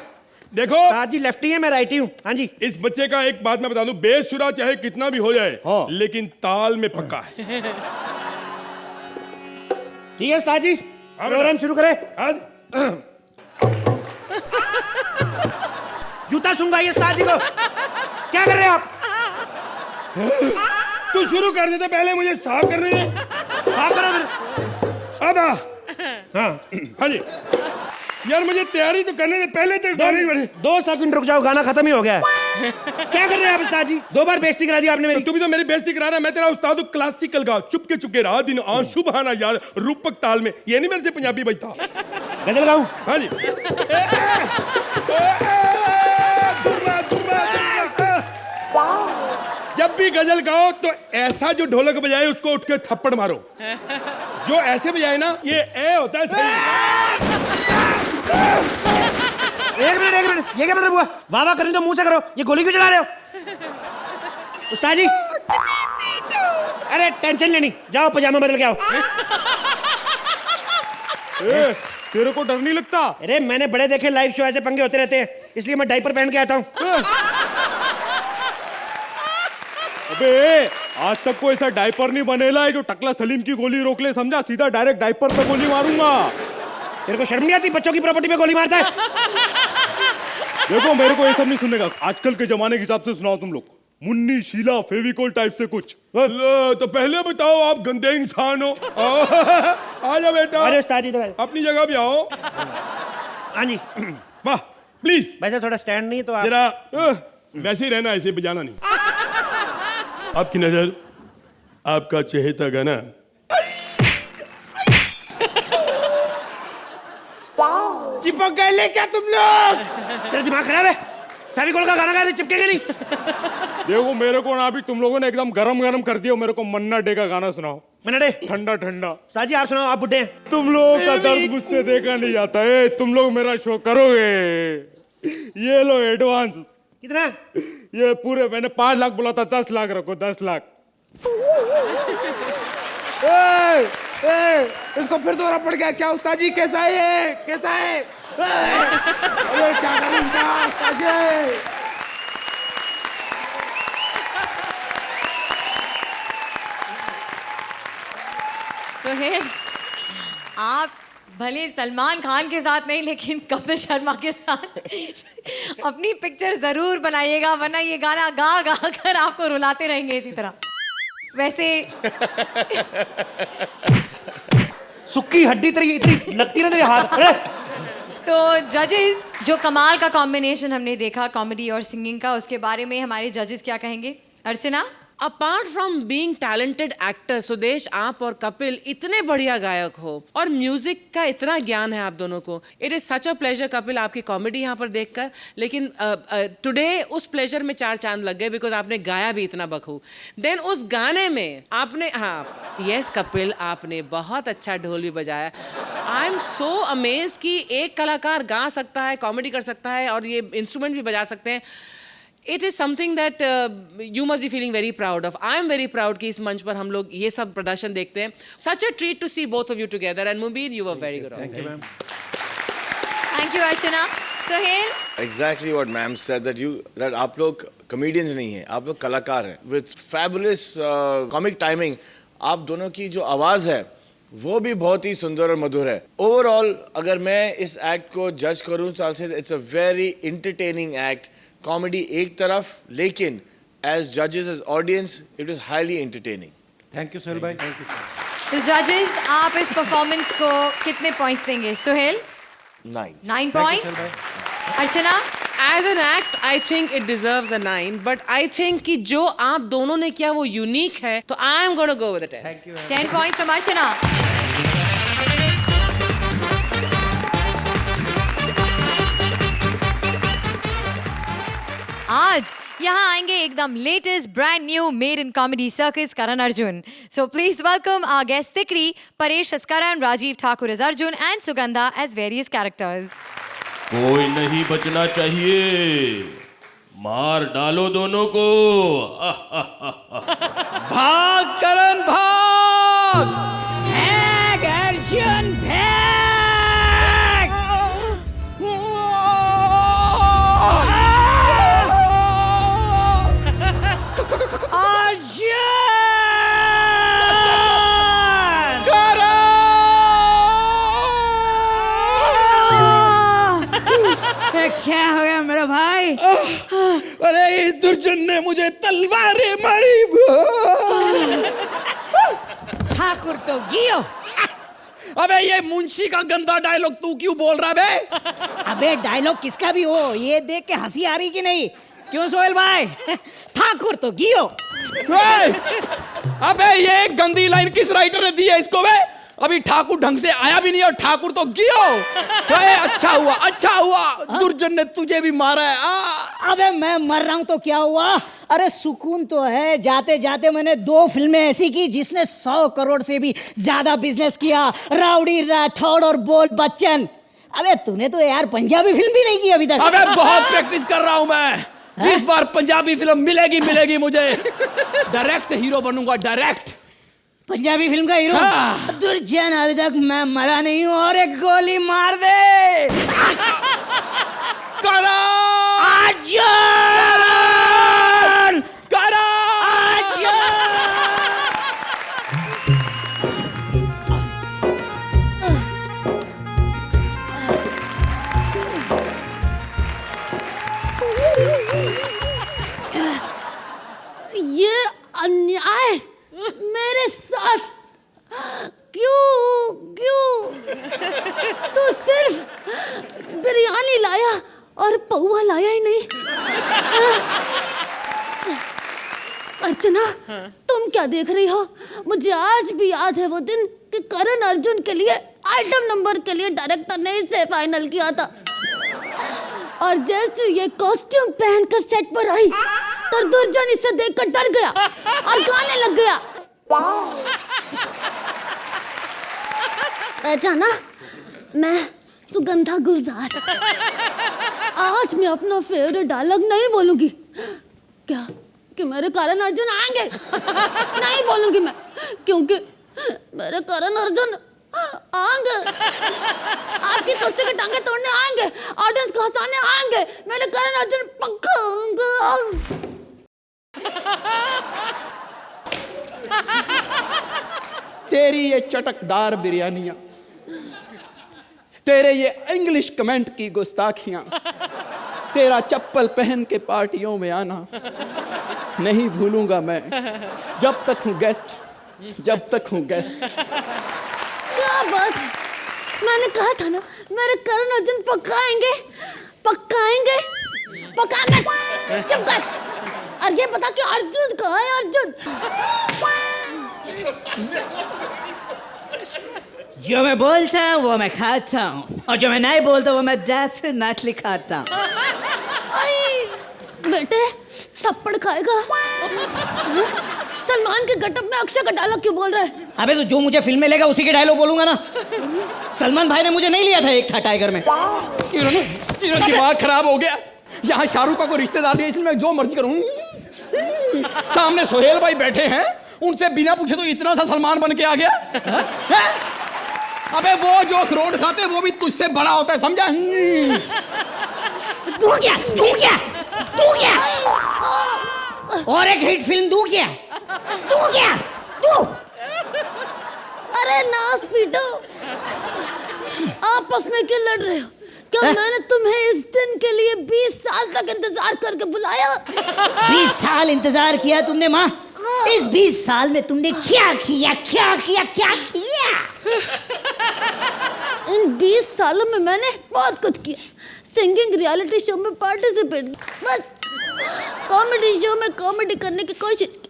देखो उस्ताद जी लेफ्टी है, मैं राइटी हूँ। हाँ जी। इस बच्चे का एक बात मैं बता दूं, बेसुरा चाहे कितना भी हो जाए, लेकिन ताल में पक्का है। ठीक है उस्ताद जी, प्रोग्राम शुरू करें। जूता सूंघाइए उस्ताद जी को। क्या कर रहे हैं आप? तू शुरू कर देते, पहले मुझे साफ करने दे। साफ करो फिर। अब हाँ जी यार, मुझे तैयारी तो करने दे पहले। तो 2 सेकंड रुक जाओ, गाना खत्म ही हो गया है। क्या कर रहे हैं आप उस्ताद जी? 2 बार बेइज्जती करा दी आपने मेरी। तू भी तो मेरी बेइज्जती करा रहा है। मैं तेरा उस्ताद हूं, क्लासिकल गा, चुपके चुपके रात दिन आंसू बहाना यार, रूपक ताल में। ये नहीं मेरे से पंजाबी बजता। गजल गाऊं? हाँ जी। जब भी गजल गाओ तो ऐसा जो ढोलक बजाए उसको उठ के थप्पड़ मारो। जो ऐसे बजाए ना, ये ए होता है सही। एक मिनट, ये क्या मतलब हुआ? वाह वाह करनी तो मुंह से करो, ये गोली क्यों चला रहे हो? उस्ताद जी, अरे टेंशन लेनी, जाओ पजामा बदल के आओ। तेरे को डर नहीं लगता? अरे मैंने बड़े देखे लाइव शो, ऐसे पंगे होते रहते हैं, इसलिए मैं डायपर पहन के आता हूँ। अबे आज तक कोई ऐसा डायपर नहीं बनेला है जो टकला सलीम की गोली रोक ले, समझा? सीधा डायरेक्ट डायपर पे गोली मारूंगा। तेरे को शर्म नहीं आती? बच्चों की प्रॉपर्टी पे गोली मारता है। देखो मेरे को ये सब नहीं सुनने का, आजकल के जमाने के हिसाब से सुनाओ तुम लोग। मुन्नी शीला फेविकोल टाइप से कुछ। तो पहले बताओ, आप गंदे इंसान हो। आ जा बेटा। अरे उस्ताद जी अपनी जगह भी आओ। हाँ जी। वाह प्लीज। वैसे थोड़ा स्टैंड नहीं तो आप जरा वैसे ही रहना, ऐसे बजाना नहीं। आपकी नजर, आपका चहेता गाना। चिपक गए क्या तुम लोग? तेरा दिमाग खराब है? फेविकोल का गाना गाते चिपकेगा नहीं। देखो मेरे को ना अभी तुम लोगों ने एकदम गरम गरम कर दिया। मेरे को मन्ना डे का गाना सुनाओ। मन्ना डे? ठंडा ठंडा। साजी आप सुनाओ, आप बुड्ढे हैं। तुम लोगों का दर्द मुझसे देखा नहीं जाता है। तुम लोग मेरा शो करोगे, ये लो एडवांस। कितना? ये पूरे, मैंने 5 लाख बोला था, 10 लाख रखो, 10 लाख। इसको फिर दौरा पड़ गया क्या उस्ताद जी? कैसा है ये? कैसा है? अरे क्या करूंगा उस्ताद जी? सोहेल, आप भले सलमान खान के साथ नहीं लेकिन कपिल शर्मा के साथ अपनी पिक्चर जरूर बनाइएगा, वरना ये गाना गा गा कर आपको रुलाते रहेंगे इसी तरह। वैसे सुक्की हड्डी तेरी इतनी लगती ना तेरे हाथ। अरे तो जजेस, जो कमाल का कॉम्बिनेशन हमने देखा कॉमेडी और सिंगिंग का, उसके बारे में हमारे जजेस क्या कहेंगे? Archana? Apart from being talented actor, Sudesh, आप और कपिल इतने बढ़िया गायक हो और म्यूजिक का इतना ज्ञान है आप दोनों को। It is such a pleasure Kapil आपकी कॉमेडी यहाँ पर देखकर, लेकिन टुडे उस प्लेजर में 4 चांद लग गए बिकॉज आपने गाया भी इतना बखूब। देन उस गाने में आपने, हाँ यस कपिल, आपने बहुत अच्छा ढोल भी बजाया। आई एम सो अमेज कि एक कलाकार गा सकता है, कॉमेडी कर सकता है और ये इंस्ट्रूमेंट भी बजा सकते हैं। It is something that you must be feeling very proud of. I am very proud कि इस मंच पर हम लोग ये सब प्रदर्शन देखते हैं। Such a treat to see both of you together. And Mubin, you were very good. Thank you, ma'am. Thank you, Archana. Sohail? Exactly what ma'am said, that आप लोग comedians नहीं हैं, आप लोग कलाकार हैं। With fabulous comic timing, आप दोनों की जो आवाज़ है वो भी बहुत ही सुंदर और मधुर है। ओवरऑल अगर मैं इस एक्ट को जज करूँ तो it's a very entertaining act. Comedy एक तरफ, लेकिन एज जजेस, as audience, it is highly entertaining. Thank you Sohail भाई। Thank you sir. तो जजेस, आप इस परफॉर्मेंस को कितने पॉइंट्स देंगे? Sohail? 9 points. Archana? As an act, I think it deserves a 9, but I think कि जो आप दोनों ने किया वो यूनिक है, तो I am going to go with a 10. Thank you. 10 points from Archana. आज यहाँ आएंगे एकदम latest brand new made in comedy circus Karan Arjun. So please welcome our guest तिकड़ी, Paresh Haskaran, Rajiv Thakur as Arjun and Sugandha as various characters. कोई नहीं बचना चाहिए, मार डालो दोनों को। भाग करण भाग। भाग अर्जुन भाग। क्या हो गया मेरा भाई? अरे इस दुर्जन ने मुझे तलवारें मारी। ठाकुर तो गियो। अबे ये मुंशी का गंदा डायलॉग तू क्यों बोल रहा बे? अबे डायलॉग किसका भी हो, ये देख के हंसी आ रही कि नहीं? क्यों सोहेल भाई? ठाकुर तो गियो। अबे ये गंदी लाइन किस राइटर ने दी है इसको बे? अभी ठाकुर ढंग से आया भी नहीं और ठाकुर तो गियो। अच्छा हुआ दुर्जन ने तुझे भी मारा है। अबे मैं मर रहा हूं तो क्या हुआ? अरे सुकून तो है। जाते जाते मैंने 2 फिल्में ऐसी की जिसने 100 करोड़ से भी ज्यादा बिजनेस किया, राउडी राठौड़ और बोल बच्चन। अबे तूने तो यार पंजाबी फिल्म भी नहीं की अभी तक। अबे बहुत प्रैक्टिस कर रहा हूं मैं। इस बार पंजाबी फिल्म मिलेगी मुझे। डायरेक्ट हीरो बनूंगा, डायरेक्ट पंजाबी फिल्म का हीरो। हाँ। दुर्जन अभी तक मैं मरा नहीं हूँ और एक गोली मार दे। करण! ये अन्याय मेरे साथ क्यों? तू सिर्फ बिरयानी लाया और पौवा लाया ही नहीं। अर्चना, तुम क्या देख रही हो? मुझे आज भी याद है वो दिन कि करण अर्जुन के लिए आइटम नंबर के लिए डायरेक्टर ने इसे फाइनल किया था, और जैसे ये कॉस्ट्यूम पहनकर सेट पर आई तो दुर्जन इसे देखकर डर गया और गाने लग गया। पहचाना? मैं सुगंधा गुलजार। आज मैं अपना फेवरेट डायलॉग नहीं बोलूंगी। क्या कि मेरे करण अर्जुन आएंगे? नहीं बोलूंगी मैं, क्योंकि मेरे करण अर्जुन आएंगे, आपकी कुर्सी की टांगे तोड़ने आएंगे, ऑडियंस को हंसाने आएंगे। मेरे करण अर्जुन पक्का आएंगे। तेरी ये चटकदार बिरयानियां तेरे ये इंग्लिश कमेंट की गुस्ताखियां, तेरा चप्पल पहन के पार्टियों में आना नहीं भूलूंगा मैं जब तक हूँ गेस्ट, जब तक हूँ गेस्ट। क्या बात है, मैंने कहा था ना मेरे करण अर्जुन पकाएंगे पकाएंगे। पका मत, चुप कर। और ये बता कि अर्जुन कहाँ है? अर्जुन जो मैं बोलता हूँ वो मैं खाता हूँ, और जो मैं नहीं बोलता वो मैं डेफिनेटली खाता हूँ। आई बेटे थप्पड़ खाएगा। सलमान के गटअप में अक्षय का डायलॉग क्यों बोल रहा है? अबे तो जो मुझे फिल्म में लेगा उसी के डायलॉग बोलूंगा ना। सलमान भाई ने मुझे नहीं लिया था एक था टाइगर में। तेरा दिमाग खराब हो गया। यहाँ शाहरुख का कोई रिश्तेदार नहीं है, इसलिए मैं जो मर्जी करूँ। सामने सोहेल भाई बैठे हैं, उनसे बिना पूछे तो इतना सा सलमान बन के आ गया। है? अबे वो जो अखरोट खाते हैं वो भी तुझसे बड़ा होता है, समझा? तू क्या तू क्या तू क्या और एक हिट फिल्म तू क्या तू क्या तू। अरे नास पीटो, आपस में क्यों लड़ रहे हो? क्या मैंने तुम्हें इस दिन के लिए 20 साल तक इंतजार करके बुलाया? 20 साल इंतजार किया तुमने माँ? इस 20 साल में तुमने क्या किया क्या किया क्या किया? इन 20 सालों में मैंने बहुत कुछ किया। सिंगिंग रियलिटी शो में पार्टिसिपेट, बस कॉमेडी शो में कॉमेडी करने की कोशिश की,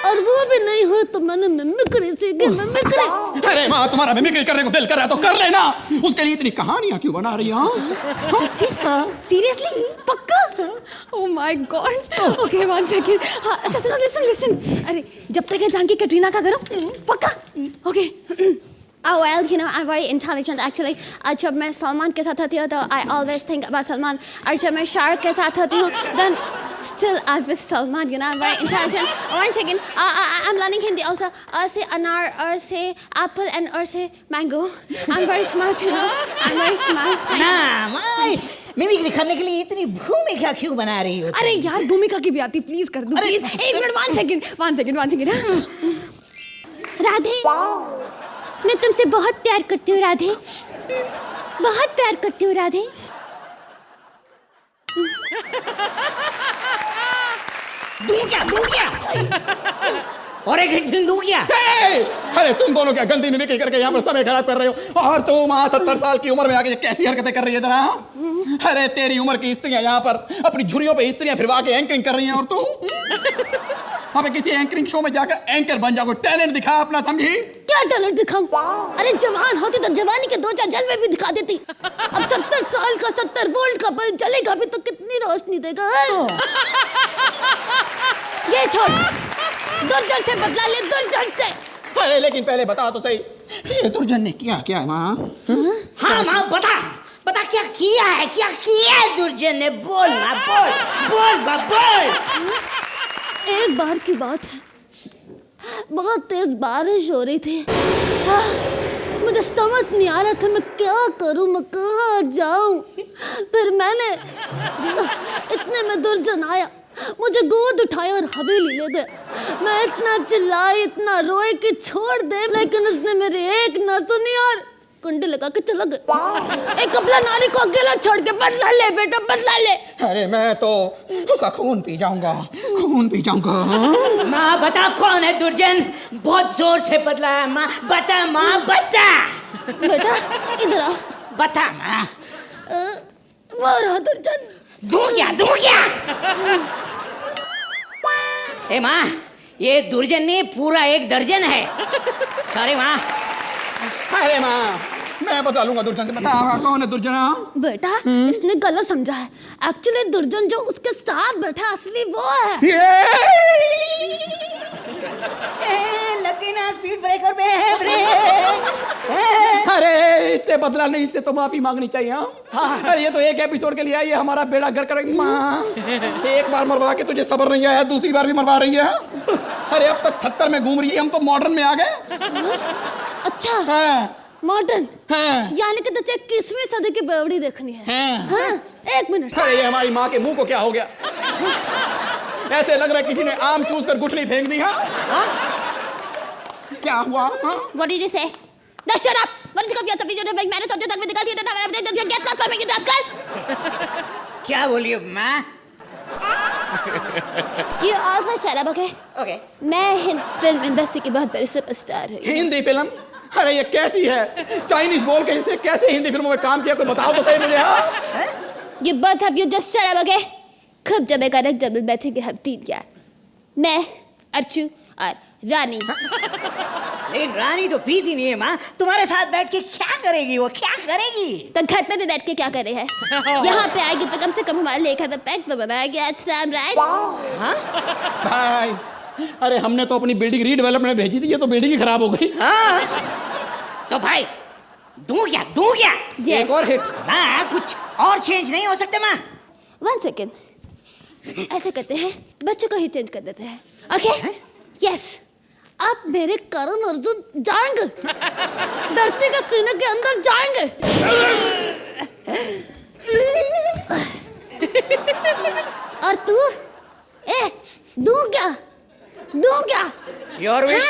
और वो भी नहीं हो तो मैंने मिमिक्री सीखी। मिमिक्री। अरे माँ, तुम्हारा मिमिक्री करने को दिल कर रहा है तो कर लेना, उसके लिए इतनी कहानियां क्यों बना रही हो? सीरियसली पक्का? Oh my God. Okay one second. हाँ अच्छा सुनो, लिसन। अरे जब तक है जानकी कैटरीना का करो, पक्का? Okay. Oh well, you know, I'm very intelligent actually. जब मैं सलमान के साथ होती हूँ तो I always think about Salman, और जब मैं शाहरुख के साथ होती हूँ then still I wish Salman, you know, I'm very intelligent. One second, I'm learning Hindi also. से अनार, से apple and से mango. I'm very smart, you know. I'm very smart. ना माँ, मिमिक्री करने के लिए इतनी भूमिका क्यों बना रही हो? अरे यार भूमिका की भी आती, प्लीज कर दो प्लीज। एक मिनट, वन सेकंड। राधे, मैं तुमसे बहुत प्यार करती हूँ राधे, बहुत प्यार करती हूँ राधे। दूं क्या? और एक हिट फिल्म दूं क्या? अरे तुम दोनों क्या गंदी मिमिक्री करके यहाँ पर समय खराब कर रहे हो? और तुम 70 साल की उम्र में आके कैसी हरकतें कर रही है जरा? अरे तेरी उम्र की स्त्रियां यहाँ पर अपनी झुर्रियों पे स्त्रियां फिरवा के एंकरिंग कर रही हैं, और तू वहाँ पे किसी एंकरिंग शो में जाकर एंकर बन जाओ, टैलेंट दिखा अपना, समझी? क्या टैलेंट दिखाऊं? अरे जवान होती तो जवानी के 2-4 जलवे भी दिखा देती। अब 70 साल का 70 वोल्ट का बल्ब जलेगा भी तो कितनी रोशनी देगा? ये छोड़, दुर्जन से बदला ले, दुर्जन से। अरे लेकिन पहले बता तो सही, ये दुर्जन ने किया क्या माँ? हाँ माँ बता क्या किया है दुर्जन ने? बोल ना, बोल। एक बार की बात है, बहुत तेज बारिश हो रही थी। मुझे समझ नहीं आ रहा था मैं क्या करूं, मैं कहाँ जाऊं। फिर मैंने इतने में दुर्जन आया, मुझे गोद उठाया और हवेली ले गया। मैं इतना चिल्लाई, इतना रोए कि छोड़ दे, लेकिन उसने मेरी एक न सुनी और कुंडी लगा के चला गया। एक कपला नारी को अकेला छोड़ के बदला ले बेटा, बदला ले। अरे मैं तो उसका खून पी जाऊंगा। माँ बता कौन है दुर्जन? बहुत जोर से बदला है माँ, बता माँ, बता। बेटा इधर आ, बता माँ। वो रहा दुर्जन। दूं क्या? ए माँ, ये दुर्जन नहीं, पूरा एक दर्जन है। सॉरी माँ। अरे माँ, मैं बता लूंगा दुर्जन से। बता कौन है दुर्जन? बेटा इसने गलत समझा है। एक्चुअली दुर्जन जो उसके साथ बैठा असली वो है। लगी ना स्पीड ब्रेकर पे है ब्रेक। अरे इससे बदला नहीं, इससे तो माफी मांगनी चाहिए। हाँ अरे ये तो एक एपिसोड के लिए आई है, हमारा बेड़ा घर करेगी माँ। एक बार मरवा के तुझे सब्र नहीं आया, दूसरी बार भी मरवा रही है। अरे अब तक 70 में घूम रही है, हम तो मॉडर्न में आ गए। अच्छा मॉडर्न? यानी कि तुझे 21वीं सदी की बेवड़ी देखनी है? हाँ? एक मिनट। अरे ये हमारी माँ के मुंह को क्या हो गया? ऐसे लग रहा है किसी ने आम चूस कर गुठली फेंक दी। हाँ क्या हुआ? What did you say? Just shut up. What is the video that मैंने सोचा तक में निकाल दिया था मैंने get lost from me rascal. क्या बोली माँ? You also shut up, okay? Okay. मैं फिल्म इंडस्ट्री की बहुत बड़ी सुपरस्टार हूँ. हिंदी फिल्म? अरे ये कैसी है? चाइनीज बोल के इसने कैसे हिंदी फिल्मों में काम किया, कोई बताओ तो सही मुझे. हाँ? You both of you just shut up, okay? खूब जमे का रख डबल बैठेंगे हम 3 यार. मैं, अर्चू और रानी. लेकिन रानी तो पीती नहीं है माँ. तुम्हारे साथ बैठ के क्या करेगी वो? क्या करेगी? तो घर पे भी बैठ के क्या करे है? यहाँ पे आएगी तो कम से कम हमारे लिए एक आधा पैक तो बनाएगी. अच्छा राइट? हाँ? भाई, अरे हमने तो अपनी बिल्डिंग रीडेवलपमेंट में भेजी थी, ये तो बिल्डिंग ही खराब हो गई. हाँ? तो भाई दूं क्या? Yes. एक और हिट. माँ कुछ और चेंज नहीं हो सकते माँ? 1 सेकेंड. ऐसे करते हैं, बच्चों को ही चेंज कर देते हैं. ओके? यस. आप मेरे करण अर्जुन जाएंगे. धरती के सीने के अंदर जाएंगे. और तू? दूं क्या? Your wish.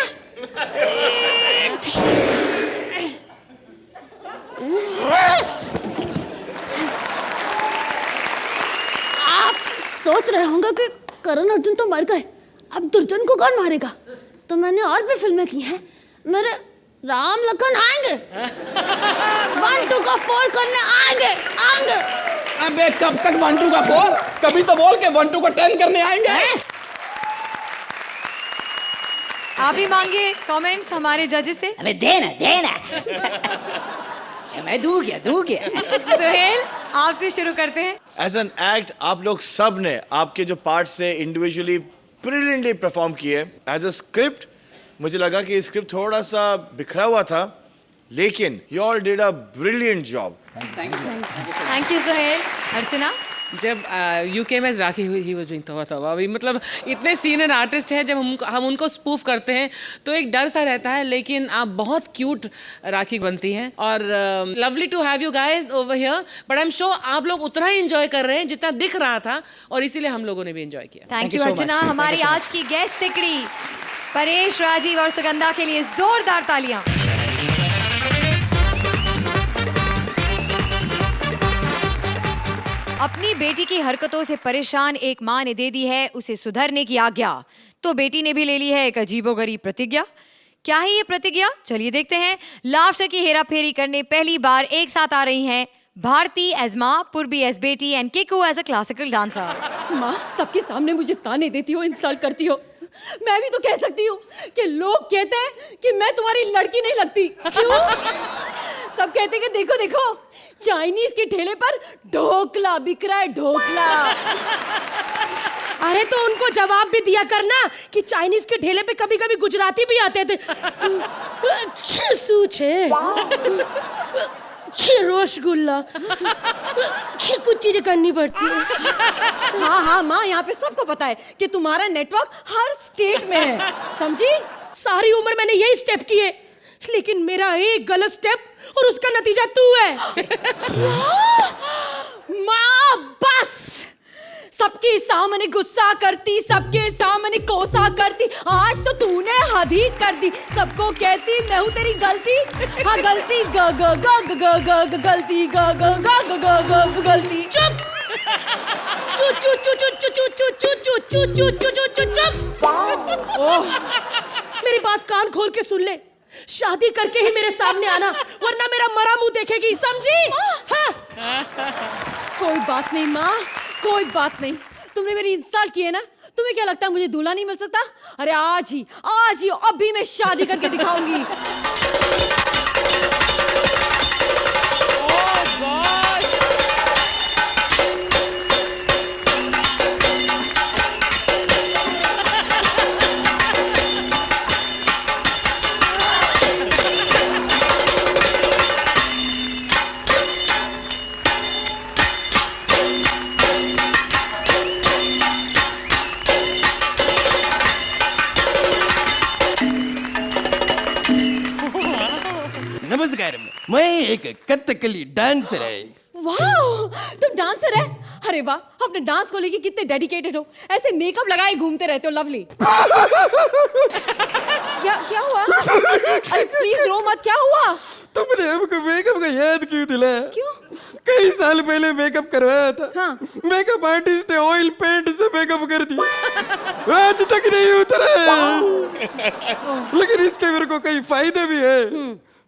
आप सोच रहे होंगे कि करण अर्जुन तो मर गए, अब दुर्जन को कौन मारेगा? तो मैंने और भी फिल्में की हैं. मेरे राम लखन आएंगे. 1 2 का 4 करने आएंगे. अबे कब तक 1 2 का 4? कभी तो बोल के 1 2 को 10 करने आएंगे. आप ही मांगिए कमेंट्स हमारे जजेस से. अबे देना. मैं दूं क्या? सुहेल, आपसे शुरू करते हैं. एज एन एक्ट आप लोग सब ने आपके जो पार्ट से इंडिविजुअली ब्रिलियंटली परफॉर्म किए. एज अ स्क्रिप्ट मुझे लगा कि स्क्रिप्ट थोड़ा सा बिखरा हुआ था, लेकिन you all did a brilliant job. Thank you Suhail. Archana. जब यूके में राखी हुई ही वाज डूइंग तवा अभी मतलब इतने सीनियर आर्टिस्ट हैं, जब हम उनको स्पूफ करते हैं तो एक डर सा रहता है, लेकिन आप बहुत क्यूट राखी बनती हैं और lovely to have you guys over here. But I am sure आप लोग उतना ही एंजॉय कर रहे हैं जितना दिख रहा था, और इसीलिए हम लोगों ने भी एंजॉय किया. थैंक यू अर्चना. हमारी आज की गेस्ट तिकड़ी परेश, राजीव और सुगंधा के लिए जोरदार तालियां. अपनी बेटी की हरकतों से परेशान एक माँ ने दे दी है उसे सुधरने की आज्ञा, तो बेटी ने भी ले ली है एक अजीबोगरीब प्रतिज्ञा. क्या है ये प्रतिज्ञा? चलिए देखते हैं. लाफ्टर की हेराफेरी करने पहली बार एक साथ आ रही हैं भारती एज माँ, Purvi as beti and Kiku as a classical dancer. माँ, सबके सामने मुझे ताने देती हो, इंसल्ट करती हो. मैं भी तो कह सकती हूँ कि लोग कहते हैं कि मैं तुम्हारी लड़की नहीं लगती. क्यों? सब कहते हैं कि देखो देखो चाइनीज के ठेले पर ढोकला बिक रहा है. ढोकला. अरे तो उनको जवाब भी दिया करना कि चाइनीज के ठेले पे कभी कभी गुजराती भी आते थे. रसगुल्ला कुछ चीजें करनी पड़ती है. हाँ माँ, यहाँ पे सबको पता है कि तुम्हारा नेटवर्क हर स्टेट में है. समझी? सारी उम्र मैंने यही स्टेप किए, लेकिन मेरा एक गलत स्टेप और उसका नतीजा तू है. माँ बस. सबके सामने गुस्सा करती, सबके सामने कोसा करती. आज तो तूने हद ही कर दी. सबको कहती मैं हूँ तेरी गलती. हाँ गलती. ग ग ग ग ग ग गलती. ग ग ग ग ग ग गलती. चुप. चु चु चु चु चु चु चु चु चु चु चु चु चु चुप. मेरी बात कान खोल के सुन ले. शादी करके ही मेरे सामने आना, वरना मेरा मरा मुंह देखेगी. समझी? हाँ? कोई बात नहीं माँ, कोई बात नहीं. तुमने मेरी इंसल्ट की है ना, तुम्हें क्या लगता है मुझे दूल्हा नहीं मिल सकता? अरे आज ही अभी मैं शादी करके दिखाऊंगी. नमस्कार, मैं एक कथकली डांसर है. वाह, तुम डांसर है? अरे वाह, अपने डांस को लेके कितने डेडिकेटेड हो. ऐसे मेकअप लगाए घूमते रहते हो. लवली. क्या हुआ? अरे प्लीज रो मत. क्या हुआ? हमको मेकअप का याद क्यों दिलाया? क्यों? कई साल पहले मेकअप करवाया था। हाँ। मेकअप आर्टिस्ट ने ऑयल पेंट से मेकअप कर दिया, आज तक नहीं उतरा है। लेकिन इसके मेरे को कई फायदे भी है।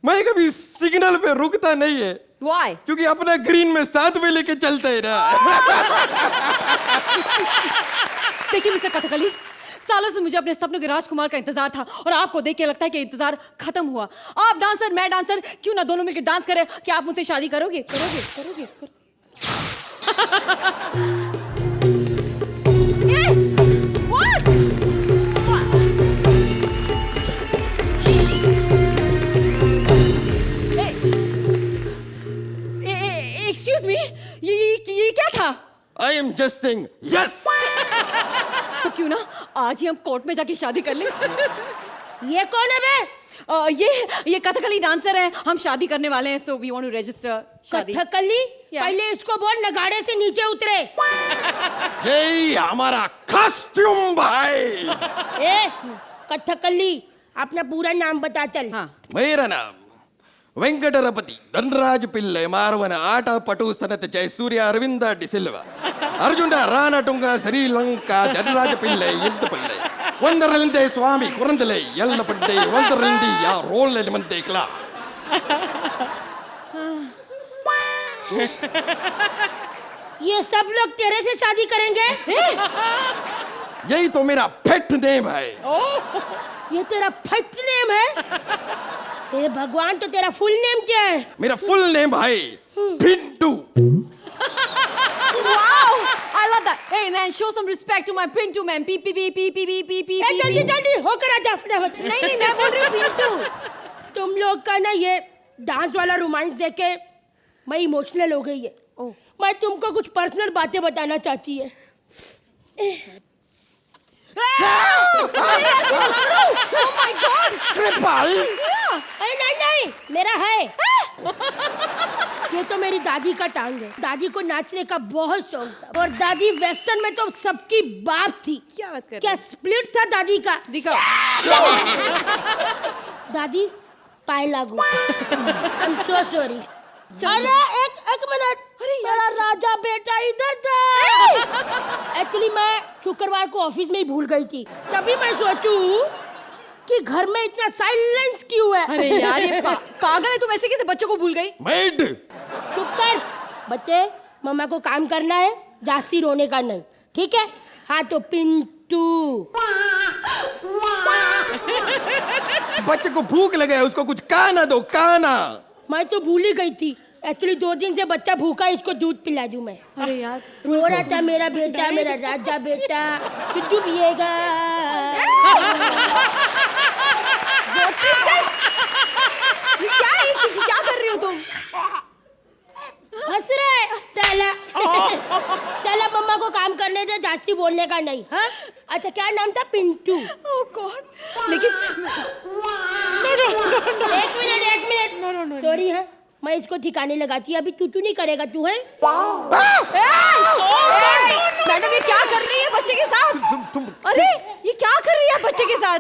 मैं कभी सिग्नल पे रुकता नहीं है। Why? क्योंकि अपना ग्रीन में साथ में लेके चलता है ना। देखिए मिस्टर कथकली, सालों से मुझे अपने सपनों के राजकुमार का इंतजार था और आपको देख के लगता है कि इंतजार खत्म हुआ। आप डांसर, मैं डांसर, क्यों ना दोनों मिलकर डांस करें? क्या आप मुझसे शादी करोगे? करोगे? करोगे? What? Excuse me, ये क्या था? I am just saying yes. तो क्यों ना आज ही हम कोर्ट में जाके शादी कर ले? ये कौन है बे? ये कथकली डांसर है, हम शादी करने वाले हैं, so we want to register शादी। कथकली? पहले इसको बोल नगाड़े से नीचे उतरे। ये हमारा कॉस्ट्यूम भाई। ए कथकली, अपना पूरा नाम बता चल। हाँ। मेरा नाम वेंकटरपति धनराज पिल्ले मारवन आटा पटु सनत जयसूर्य अरविंद डिसिल्वा अर्जुन रानटुंग श्रीलंका धनराज पिल्ले युद्ध पिल्ले वंदरलिंदे स्वामी कुरंदले यल्ल पड्डे वंदरलिंदी या रोल एलिमेंटे क्ला। ये सब लोग तेरे से शादी करेंगे? यही तो मेरा पेट नेम है। ये तेरा पेट नेम है? हे भगवान, तो तेरा फुल नेम क्या है? मेरा फुल नेम है Pintu. Wow, I love that. Hey man, show some respect to my Pintu man. Pee pee pee pee pee pee pee pee. जल्दी जल्दी होकर आजा फटाफट। नहीं मैं बोल रही हूँ पिंटू। तुम लोग का ना ये डांस वाला रोमांस देख के मैं इमोशनल हो गई है। मैं तुमको कुछ पर्सनल बातें बताना चाहती है। Oh my God! कृपाल। अरे नहीं, मेरा है। ये तो मेरी दादी का टांग है। दादी को नाचने का बहुत शौक था और दादी वेस्टर्न में तो सबकी बाप थी। क्या बात कर? क्या स्प्लिट था दादी का? दिखाओ। दादी पाए लागू। I'm so sorry। अरे एक मिनट, मेरा राजा बेटा इधर था। एक्चुअली मैं शुक्रवार को ऑफिस में ही भूल गई थी, तभी मैं सोचूं कि घर में इतना साइलेंस क्यों है। अरे यार ये पागल है, तुम ऐसे कैसे बच्चों को भूल गई? मेड चुप कर बच्चे, मम्मा को काम करना है, जास्ती रोने का नहीं, ठीक है? हाँ तो पिंटू। बच्चे को भूख लगे है, उसको कुछ खाना दो, खाना। मैं तो भूल ही गई थी। एक्चुअली 2 दिन से बच्चा भूखा है, इसको दूध पिला दूं मैं। अरे यार रो रहा था मेरा बेटा, मेरा राजा बेटा, पिंटू पिएगा। क्या कर रही हो तुम? हंस रहे चला। चला मम्मा को काम करने दे, जास्ती बोलने का नहीं। हाँ अच्छा, क्या नाम था? पिंटू। ओह गॉड। लेकिन एक मिनट सॉरी है, मैं इसको ठिकाने लगाती। अभी चूचू नहीं करेगा तू है? मैडम ये क्या कर रही है बच्चे के साथ? अरे ये क्या कर रही है बच्चे के साथ?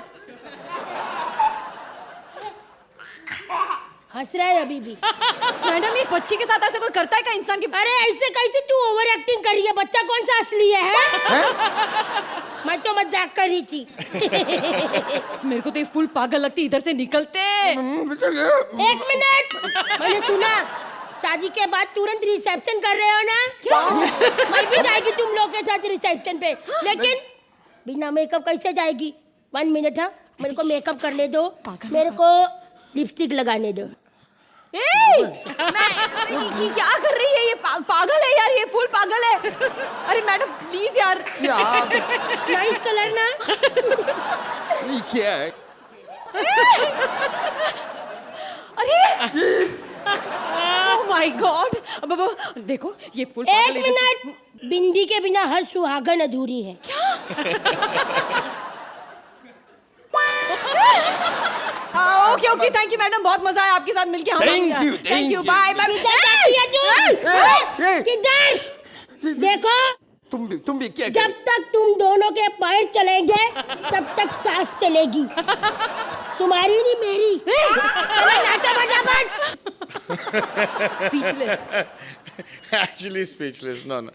हंस रहा है अभी भी। मैडम ये बच्चे के साथ ऐसा कोई करता है क्या इंसान के? अरे ऐसे कैसे तू ओवर एक्टिंग कर रही है? बच्चा कौन सा असली है? मैं तो मजाक कर रही थी। मेरे को तो ये फुल पागल लगती, इधर से निकलते। एक मिनट, मैंने सुना शादी के बाद तुरंत रिसेप्शन कर रहे हो ना? क्या? मैं भी जाएगी तुम लोग के साथ रिसेप्शन पे, लेकिन बिना मेकअप कैसे जाएगी? 1 मिनट है, मेरे को मेकअप करने दो, मेरे को लिपस्टिक लगाने दो। ये क्या कर रही है? ये पागल है यार, ये फुल पागल है। अरे मैडम प्लीज यार। नाइस कलर ना? ये क्या है? अरे ओह माय गॉड। अब देखो ये फुल पागल है। 1 मिनट, बिंदी के बिना हर सुहागन अधूरी है। Okay okay, thank you madam, बहुत मजा आया आपके साथ मिलके। Thank you bye bye. किधर देखो, तुम भी क्या जब तक तुम दोनों के पैर चलेंगे तब तक सांस चलेगी, तुम्हारी नहीं मेरी। चलो नाचा बजा बंद। Actually speechless. No.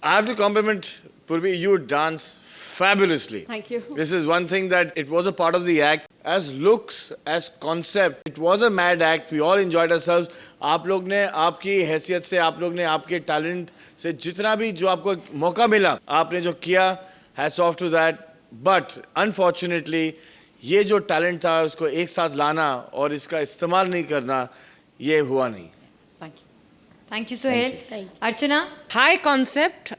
I have to compliment Purvi. You dance fabulously. Thank you. This is one thing that it was a part of the act. As looks, as concept, it was a mad act. We all enjoyed ourselves. आप लोग ने आपकी हैसियत से, आप लोग ने आपके टैलेंट से जितना भी जो आपको मौका मिला, आपने जो किया, hats off to that. But unfortunately, ये जो टैलेंट था उसको एक साथ लाना और इसका इस्तेमाल नहीं करना, ये हुआ नहीं. Thank you, Sohail. Archana? High concept,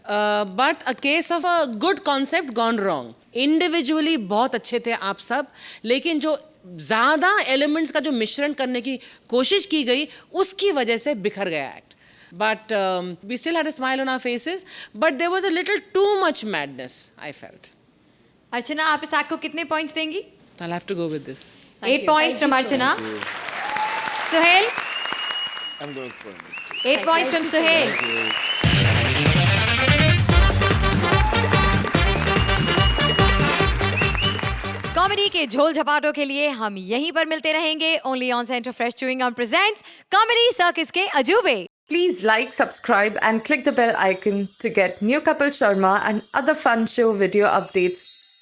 but a case of a good concept gone wrong. Individually बहुत अच्छे थे आप सब, लेकिन जो ज़्यादा elements का जो मिश्रण करने की कोशिश की गई, उसकी वजह से बिखर गया act. But we still had a smile on our faces, but there was a little too much madness, I felt. Archana, आप इस act को कितने points देंगी? I'll have to go with this. 8 points from Archana. Sohail? I'm going for it. 8 points from Sohail. Comedy के झोल झपाटों के लिए हम यहीं पर मिलते रहेंगे. Only on Center Fresh chewing gum presents Comedy Circus के अजूबे. Please like, subscribe and click the bell icon to get new Kapil Sharma and other fun show video updates